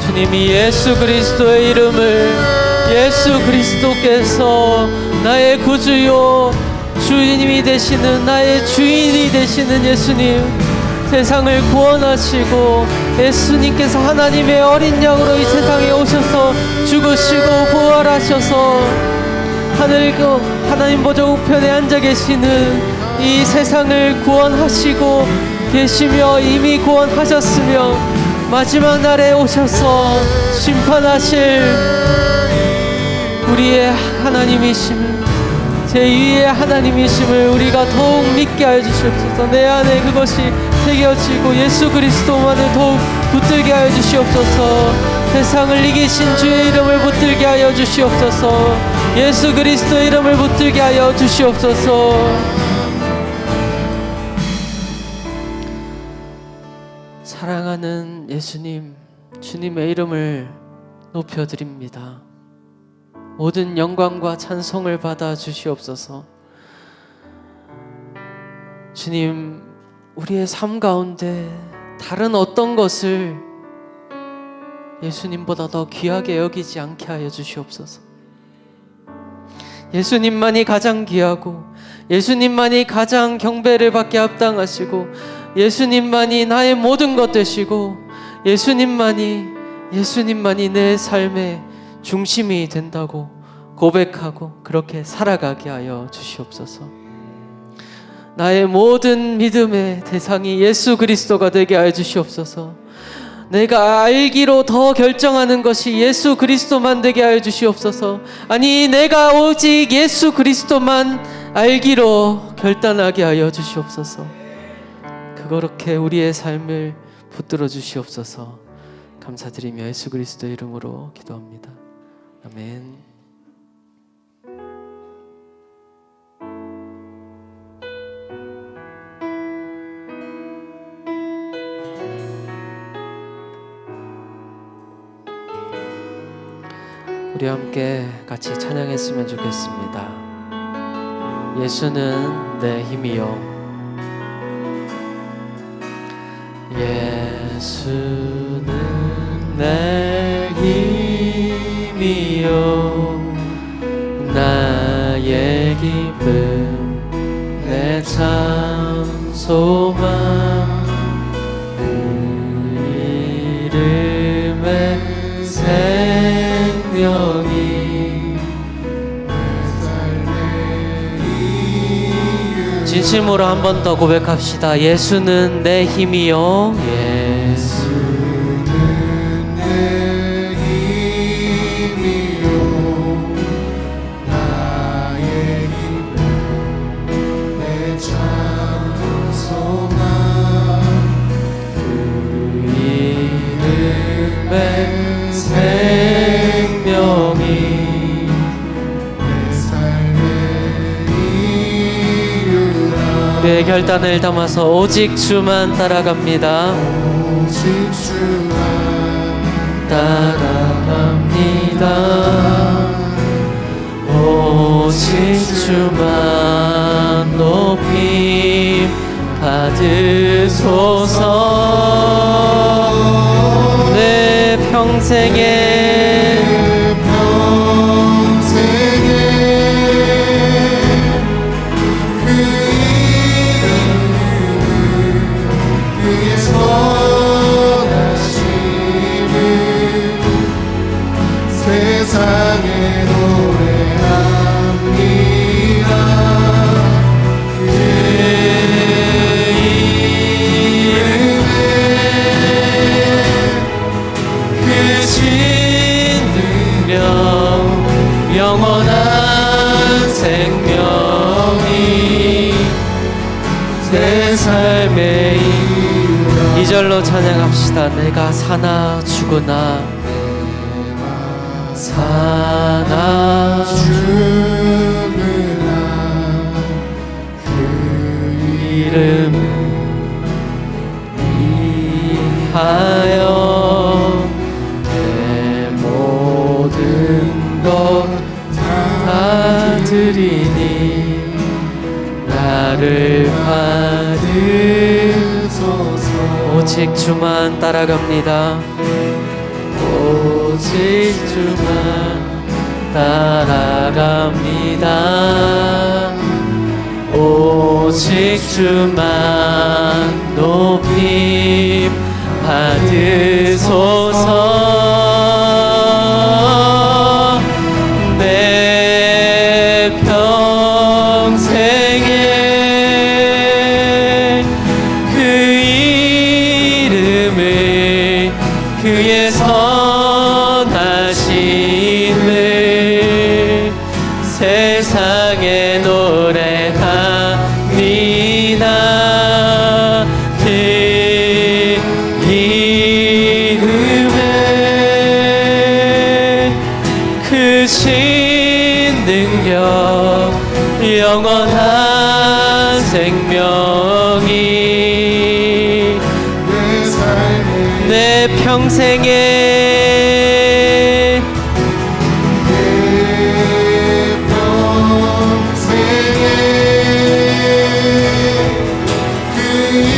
주님이 예수 그리스도의 이름을 예수 그리스도께서 나의 구주요 주님이 되시는 나의 주인이 되시는 예수님 세상을 구원하시고 예수님께서 하나님의 어린 양으로 이 세상에 오셔서 죽으시고 부활하셔서 하나님 보좌 우편에 앉아 계시는 이 세상을 구원하시고 계시며 이미 구원하셨으며 마지막 날에 오셔서 심판하실 우리의 하나님이심 제2의 하나님이심을 우리가 더욱 믿게 하여 주시옵소서. 내 안에 그것이 새겨지고 예수 그리스도만을 더욱 붙들게 하여 주시옵소서. 세상을 이기신 주의 이름을 붙들게 하여 주시옵소서. 예수 그리스도의 이름을 붙들게 하여 주시옵소서. 사랑하는 예수님, 주님의 이름을 높여드립니다. 모든 영광과 찬송을 받아 주시옵소서. 주님, 우리의 삶 가운데 다른 어떤 것을 예수님보다 더 귀하게 여기지 않게 하여 주시옵소서. 예수님만이 가장 귀하고 예수님만이 가장 경배를 받게 합당하시고 예수님만이 나의 모든 것 되시고 예수님만이 내 삶의 중심이 된다고 고백하고 그렇게 살아가게 하여 주시옵소서. 나의 모든 믿음의 대상이 예수 그리스도가 되게 하여 주시옵소서. 내가 알기로 더 결정하는 것이 예수 그리스도만 되게 하여 주시옵소서. 아니 내가 오직 예수 그리스도만 알기로 결단하게 하여 주시옵소서. 그렇게 우리의 삶을 붙들어 주시옵소서. 감사드리며 예수 그리스도의 이름으로 기도합니다. 아멘. 우리 함께 같이 찬양했으면 좋겠습니다. 예수는 내 힘이요, 예수는 내 힘이요, 나의 기쁨, 내 참 소망, 그 이름의 생명이 내 삶의 이유. 진심으로 한 번 더 고백합시다. 예수는 내 힘이요, 예수는 내 힘이요, 나의 기쁨, 내 참 소망, 그 이름의 생명이 내 삶의 이유라. 우리의 결단을 담아서 오직 주만 따라갑니다. 오직 주만 따라갑니다. 오직 주만 높임 받으소서. 내 평생에 그 이름을 그의 선하심을 세상에 노래합니다. 그 이름에 그 신능력 영원한 생명이 내 삶의 이유라. 이절로 찬양합시다. 내가 사나 죽으나 사나 죽으나 그 이름 위하여 내 모든 것 다 드리니 나를 받으소서. 오직 주만 따라갑니다. 오직 주만 따라갑니다. 오직 주만 높임 받으소서. 내 평생에 그 이름을 그의 선하심을 세상에 노래합니다. 그 이름에 그 신능력 영원한 생명이 내 평생에 그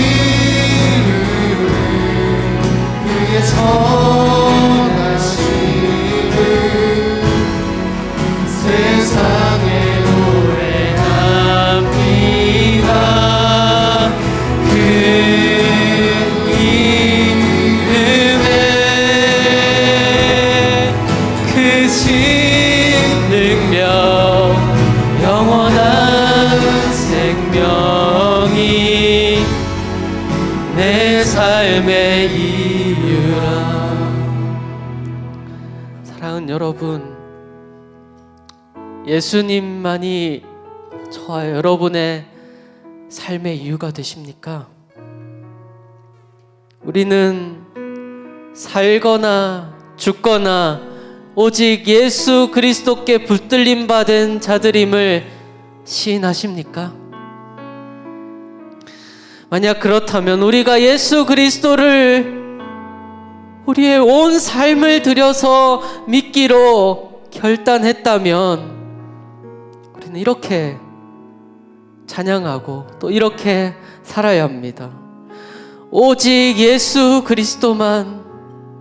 이름을 그의 선하심을 세상에 노래합니다. 그 이름에 듣는 여러분, 예수님만이 저와 여러분의 삶의 이유가 되십니까? 우리는 살거나 죽거나 오직 예수 그리스도께 붙들림 받은 자들임을 시인하십니까? 만약 그렇다면 우리가 예수 그리스도를 우리의 온 삶을 들여서 믿기로 결단했다면 우리는 이렇게 찬양하고 또 이렇게 살아야 합니다. 오직 예수 그리스도만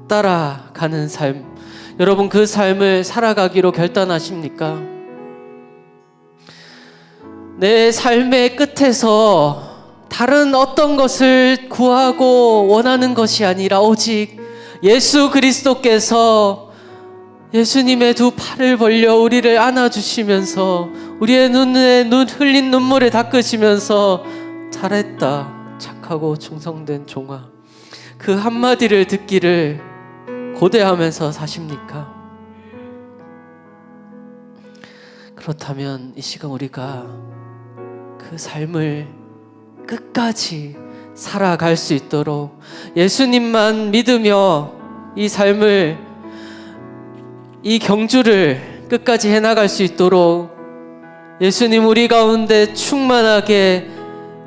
따라가는 삶, 여러분 그 삶을 살아가기로 결단하십니까? 내 삶의 끝에서 다른 어떤 것을 구하고 원하는 것이 아니라 오직 예수 그리스도께서 예수님의 두 팔을 벌려 우리를 안아주시면서 우리의 눈에 흘린 눈물을 닦으시면서 잘했다, 착하고 충성된 종아, 그 한마디를 듣기를 고대하면서 사십니까? 그렇다면 이 시간 우리가 그 삶을 끝까지 살아갈 수 있도록 예수님만 믿으며 이 삶을, 이 경주를 끝까지 해나갈 수 있도록 예수님 우리 가운데 충만하게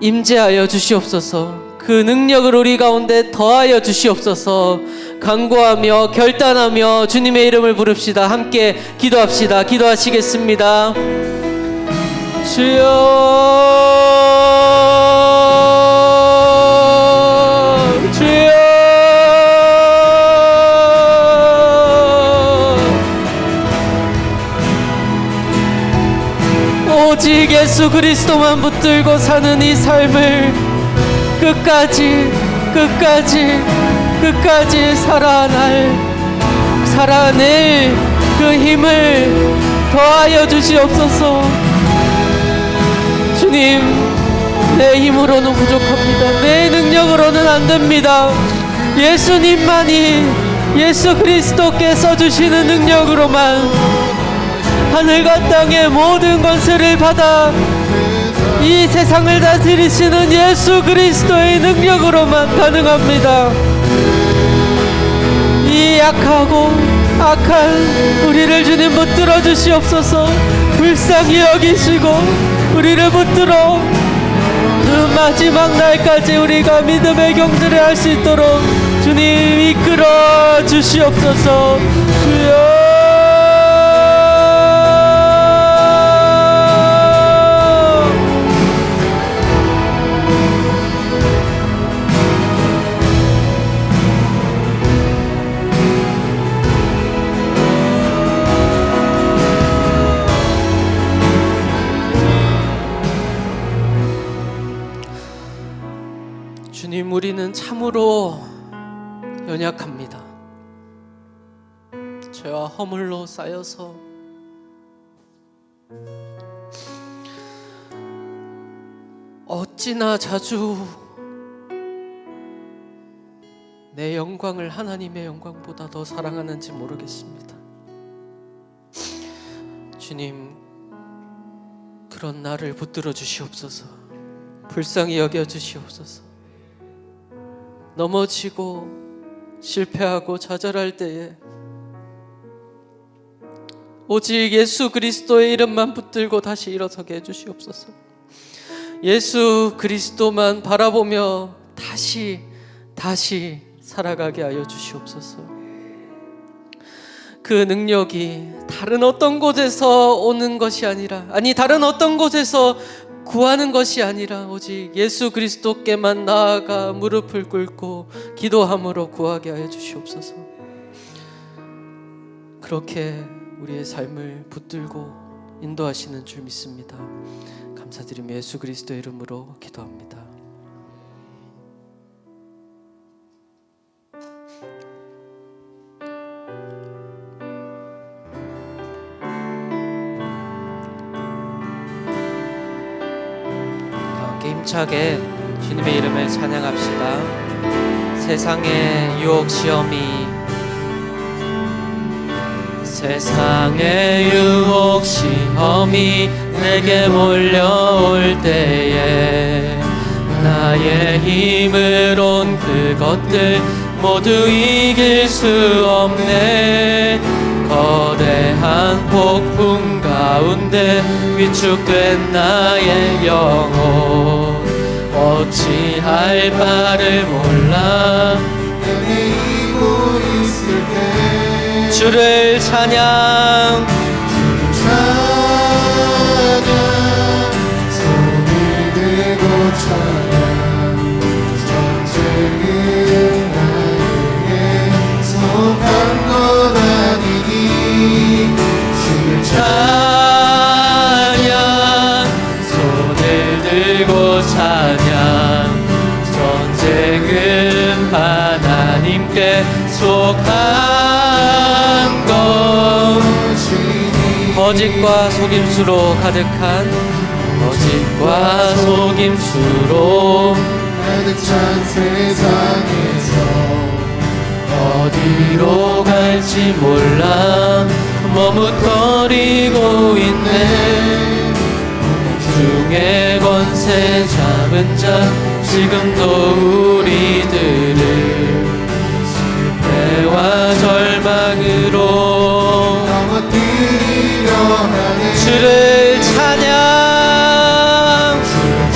임재하여 주시옵소서. 그 능력을 우리 가운데 더하여 주시옵소서. 간구하며 결단하며 주님의 이름을 부릅시다. 함께 기도합시다. 기도하시겠습니다. 주여, 주여, 오직 예수 그리스도만 붙들고 사는 이 삶을 끝까지 살아낼 그 힘을 더하여 주시옵소서. 주님, 내 힘으로는 부족합니다. 내 능력으로는 안 됩니다. 예수님만이, 예수 그리스도께서 주시는 능력으로만 하늘과 땅의 모든 권세를 받아 이 세상을 다스리시는 예수 그리스도의 능력으로만 가능합니다. 이 약하고 악한 우리를 주님 붙들어 주시옵소서. 불쌍히 여기시고 우리를 붙들어 그 마지막 날까지 우리가 믿음의 경주를 할 수 있도록 주님 이끌어 주시옵소서. 주여, 주님, 우리는 참으로 연약합니다. 죄와 허물로 쌓여서 어찌나 자주 내 영광을 하나님의 영광보다 더 사랑하는지 모르겠습니다. 주님, 그런 나를 붙들어 주시옵소서. 불쌍히 여겨 주시옵소서. 넘어지고 실패하고 좌절할 때에 오직 예수 그리스도의 이름만 붙들고 다시 일어서게 해주시옵소서. 예수 그리스도만 바라보며 다시 살아가게 하여 주시옵소서. 그 능력이 다른 어떤 곳에서 오는 것이 아니라, 다른 어떤 곳에서 구하는 것이 아니라 오직 예수 그리스도께만 나아가 무릎을 꿇고 기도함으로 구하게 하여 주시옵소서. 그렇게 우리의 삶을 붙들고 인도하시는 줄 믿습니다. 감사드리며 예수 그리스도의 이름으로 기도합니다. 힘차게 주님의 이름을 찬양합시다. 세상의 유혹 시험이 세상의 유혹 시험이 내게 몰려올 때에 나의 힘으론 그것들 모두 이길 수 없네. 거대한 폭풍 가운데 위축된 나의 영혼 어찌할 바를 몰라 헤매이고 있을 때 주를 찬양 찬양 손을 들고 찬양 전쟁은 나에게 속한 것 아니니 주를 찬양 손을 들고 찬양 전쟁은 하나님께 속한 것이니 거짓과 속임수로 가득한 거짓과 속임수로 가득 찬 세상에서 어디로 갈지 몰라 머뭇거리고 있네. 중에 권세 잡은 자 지금도 우리들을 실패와 절망으로 넘어뜨리려 하네. 주를 찬양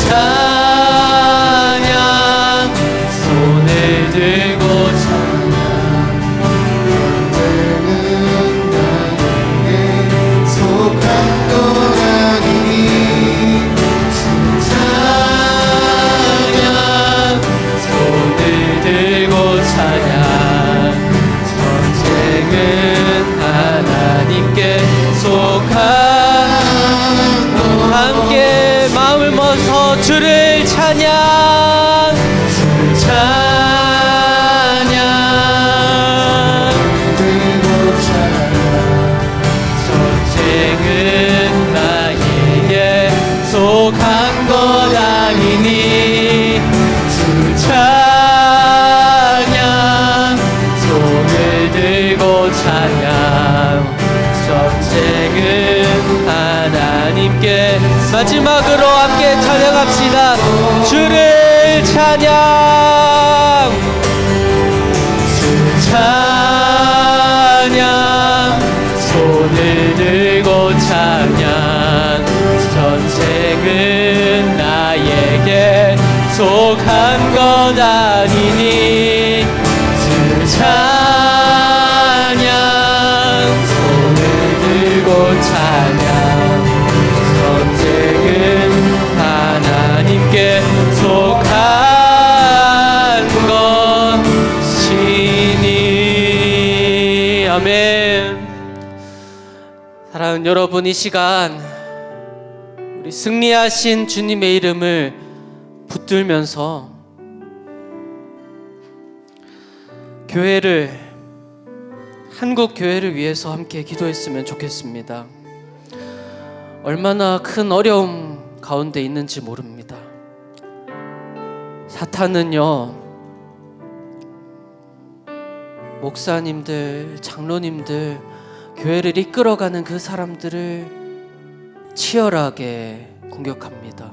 찬양 손을 들고 찬양 전쟁은 나에게 속한 것 아니니 찬양 손을 들고 찬양 전쟁은 하나님께 속한 함께 마음을 모아서 주를 찬양 찬양 들고 찬양 전쟁은 나에게 속한 것 아니니 주 찬양 손을 들고 찬양 전쟁은 하나님께 마지막으로 함께 찬양합시다. 주를 찬양 찬양 손을 들고 찬양 전쟁은 나에게 속한 것 아니니 주 찬양 손을 들고 찬양 전쟁은 하나님께 속한 것이니. 아멘. 사랑하는 여러분, 이 시간 우리 승리하신 주님의 이름을 붙들면서 교회를 한국 교회를 위해서 함께 기도했으면 좋겠습니다. 얼마나 큰 어려움 가운데 있는지 모릅니다. 사탄은요, 목사님들, 장로님들, 교회를 이끌어가는 그 사람들을 치열하게 공격합니다.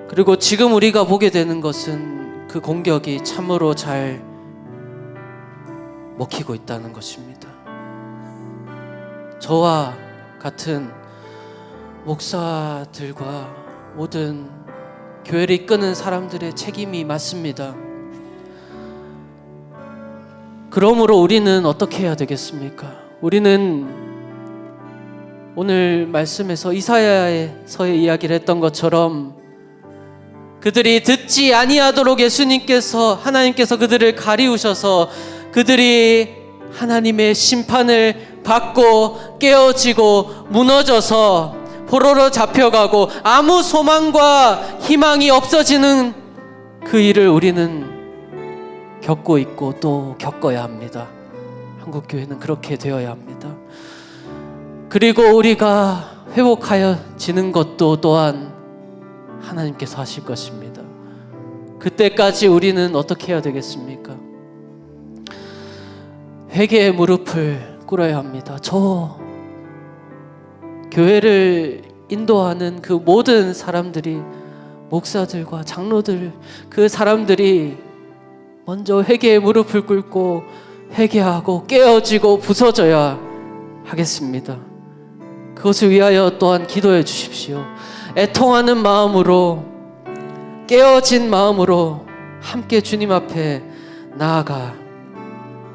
그리고 지금 우리가 보게 되는 것은 그 공격이 참으로 잘 먹히고 있다는 것입니다. 저와 같은 목사들과 모든 교회를 이끄는 사람들의 책임이 맞습니다. 그러므로 우리는 어떻게 해야 되겠습니까? 우리는 오늘 말씀에서 이사야서의 이야기를 했던 것처럼 그들이 듣지 아니하도록 하나님께서 그들을 가리우셔서 그들이 하나님의 심판을 받고 깨어지고 무너져서 포로로 잡혀가고 아무 소망과 희망이 없어지는 그 일을 우리는 겪고 있고 또 겪어야 합니다. 한국교회는 그렇게 되어야 합니다. 그리고 우리가 회복하여지는 것도 또한 하나님께서 하실 것입니다. 그때까지 우리는 어떻게 해야 되겠습니까? 회개의 무릎을 꿀어야 합니다. 저 교회를 인도하는 그 모든 사람들이, 목사들과 장로들, 그 사람들이 먼저 회개의 무릎을 꿇고 회개하고 깨어지고 부서져야 하겠습니다. 그것을 위하여 또한 기도해 주십시오. 애통하는 마음으로, 깨어진 마음으로 함께 주님 앞에 나아가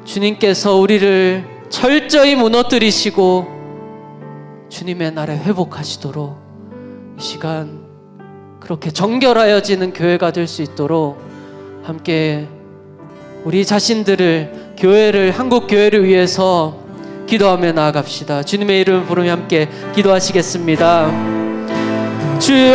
주님께서 우리를 철저히 무너뜨리시고 주님의 나라에 회복하시도록 이 시간 그렇게 정결하여지는 교회가 될 수 있도록 함께 우리 자신들을, 교회를, 한국 교회를 위해서 기도하며 나아갑시다. 주님의 이름을 부르며 함께 기도하시겠습니다. 주여,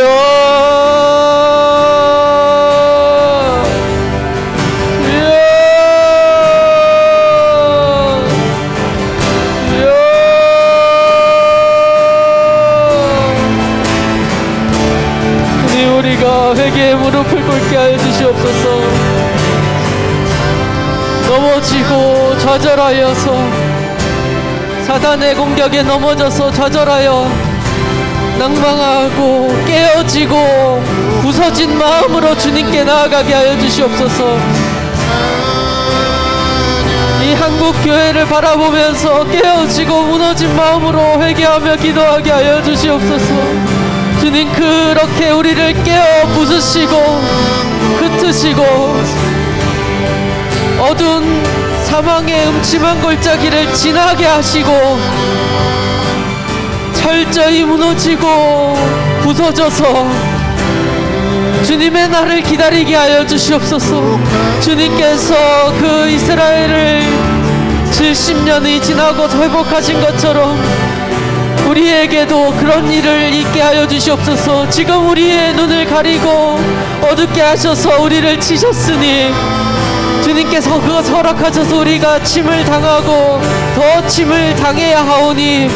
주여, 우리가 회개의 무릎을 꿇게 하여 주시옵소서. 넘어지고 좌절하여서, 사단의 공격에 넘어져서 좌절하여 낭망하고 깨어지고 부서진 마음으로 주님께 나아가게 하여 주시옵소서. 이 한국 교회를 바라보면서 깨어지고 무너진 마음으로 회개하며 기도하게 하여 주시옵소서. 주님, 그렇게 우리를 깨어 부수시고 흩으시고 어두운 사망의 음침한 골짜기를 지나게 하시고 철저히 무너지고 부서져서 주님의 날을 기다리게 하여 주시옵소서. 주님께서 그 이스라엘을 70년이 지나고 회복하신 것처럼 우리에게도 그런 일을 있게 하여 주시옵소서. 지금 우리의 눈을 가리고 어둡게 하셔서 우리를 치셨으니 주님께서 그것 허락하셔서 우리가 침을 당하고 더 침을 당해야 하오니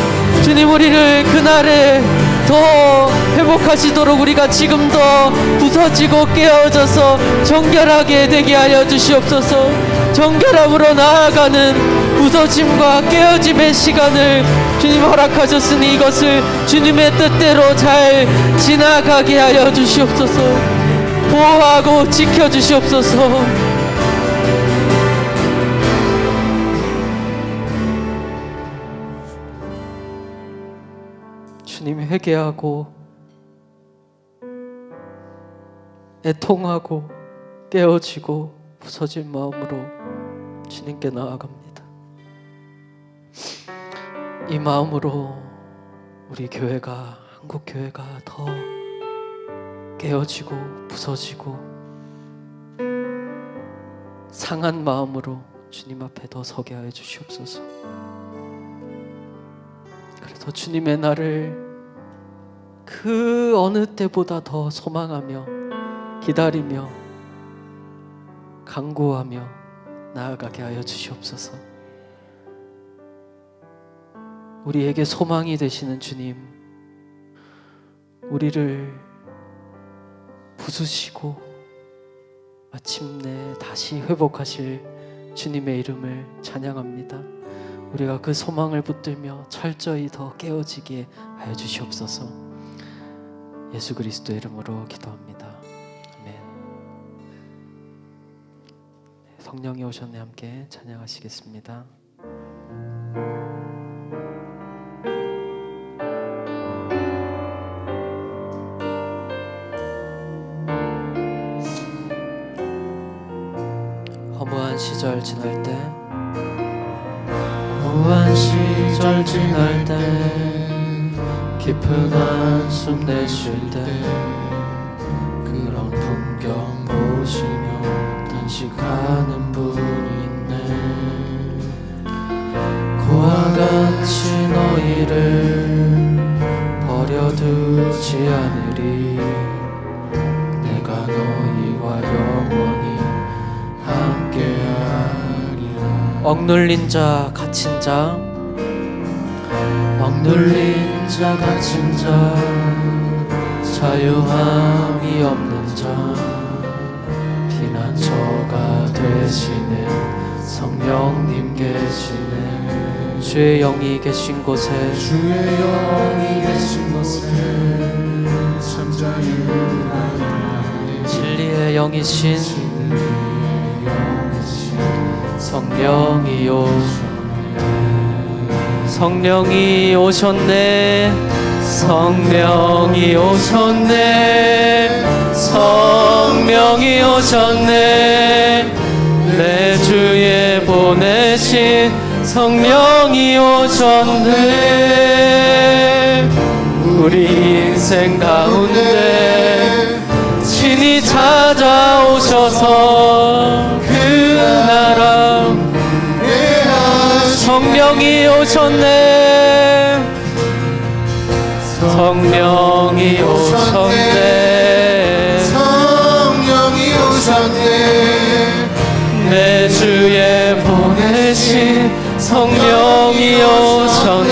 주님, 우리를 그날에 더 회복하시도록 우리가 지금 더 부서지고 깨어져서 정결하게 되게 하여 주시옵소서. 정결함으로 나아가는 부서짐과 깨어짐의 시간을 주님 허락하셨으니 이것을 주님의 뜻대로 잘 지나가게 하여 주시옵소서. 보호하고 지켜주시옵소서. 주님이 회개하고 애통하고 깨어지고 부서진 마음으로 주님께 나아갑니다. 이 마음으로 우리 교회가, 한국 교회가 더 깨어지고 부서지고 상한 마음으로 주님 앞에 더 서게 하여 주시옵소서. 그래서 주님의 날을 그 어느 때보다 더 소망하며 기다리며 간구하며 나아가게 하여 주시옵소서. 우리에게 소망이 되시는 주님, 우리를 부수시고 마침내 다시 회복하실 주님의 이름을 찬양합니다. 우리가 그 소망을 붙들며 철저히 더 깨어지게 하여 주시옵소서. 예수 그리스도의 이름으로 기도합니다. 아멘. 성령이 오셨네. 함께 찬양하시겠습니다. 허무한 시절 지날 때, 허무한 시절 지날 때, 깊은 한숨 내쉴 때, 그런 풍경 보시며 단식하는 분이 있네. 그와 같이 너희를 버려두지 않으리. 내가 너희와 영원히 함께하리라. 억눌린 자, 갇힌 자, 억눌린 자, 갇힌 자, 자유함이 없는 자, 피난처가 되시는 성령님 계시네. 주의 영이 계신 곳에 주의 영이 계신 곳에 참 자유하네. 진리의 영이신 성령이 성령이 오셨네. 성령이 오셨네. 성령이 오셨네. 내 주에 보내신 성령이 오셨네. 우리 인생 가운데 친히 찾아오셔서 그 나라 성령이 오셨네. 성령이 오셨네. 성령이 오셨네. 내 주에 보내신 성령이 오셨네.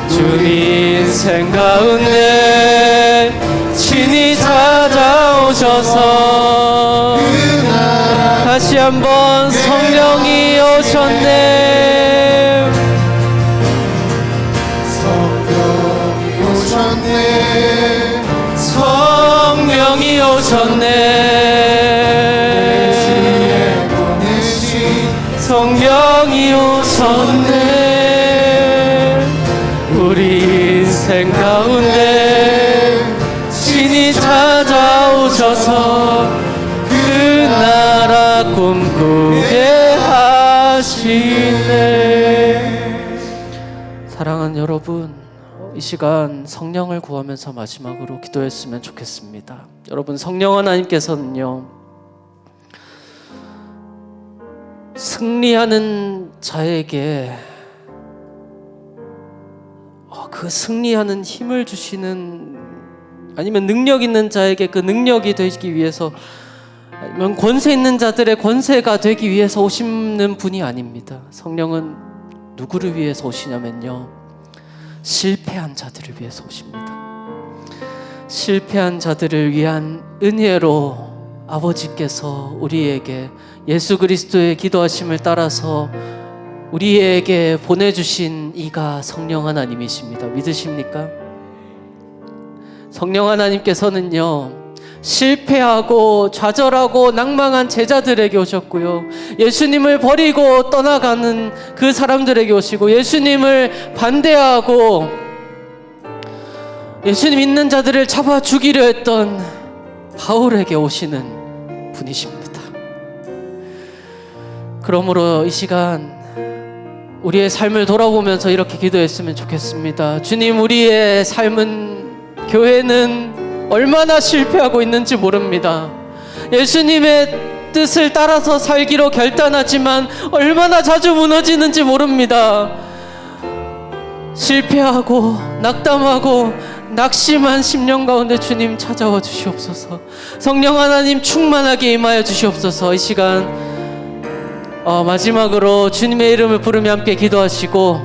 주님 인생 가운데 친히 찾아오셔서 다시 한번 성령이 오셨네. 성령이 오셨네. 성령이 오셨네. 주에 보내신 성령이 오셨네. 우리 인생 가운데 친히 찾아오셔서 그 나라 꿈꾸게 하시네. 사랑하는 여러분, 이 시간 성령을 구하면서 마지막으로 기도했으면 좋겠습니다. 여러분, 성령 하나님께서는요, 승리하는 자에게 그 승리하는 힘을 주시는, 아니면 능력 있는 자에게 그 능력이 되기 위해서, 아니면 권세 있는 자들의 권세가 되기 위해서 오시는 분이 아닙니다. 성령은 누구를 위해서 오시냐면요, 실패한 자들을 위해서 오십니다. 실패한 자들을 위한 은혜로 아버지께서 우리에게 예수 그리스도의 기도하심을 따라서 우리에게 보내주신 이가 성령 하나님이십니다. 믿으십니까? 성령 하나님께서는요, 실패하고 좌절하고 낭망한 제자들에게 오셨고요, 예수님을 버리고 떠나가는 그 사람들에게 오시고, 예수님을 반대하고 예수님 믿는 자들을 잡아 죽이려 했던 바울에게 오시는 분이십니다. 그러므로 이 시간 우리의 삶을 돌아보면서 이렇게 기도했으면 좋겠습니다. 주님, 우리의 삶은, 교회는 얼마나 실패하고 있는지 모릅니다. 예수님의 뜻을 따라서 살기로 결단하지만 얼마나 자주 무너지는지 모릅니다. 실패하고 낙담하고 낙심한 심령 가운데 주님 찾아와 주시옵소서. 성령 하나님 충만하게 임하여 주시옵소서. 이 시간 마지막으로 주님의 이름을 부르며 함께 기도하시고,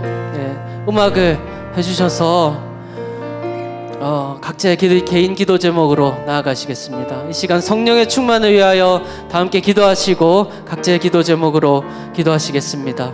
음악을 해주셔서 각자의 개인 기도 제목으로 나아가시겠습니다. 이 시간 성령의 충만을 위하여 다 함께 기도하시고 각자의 기도 제목으로 기도하시겠습니다.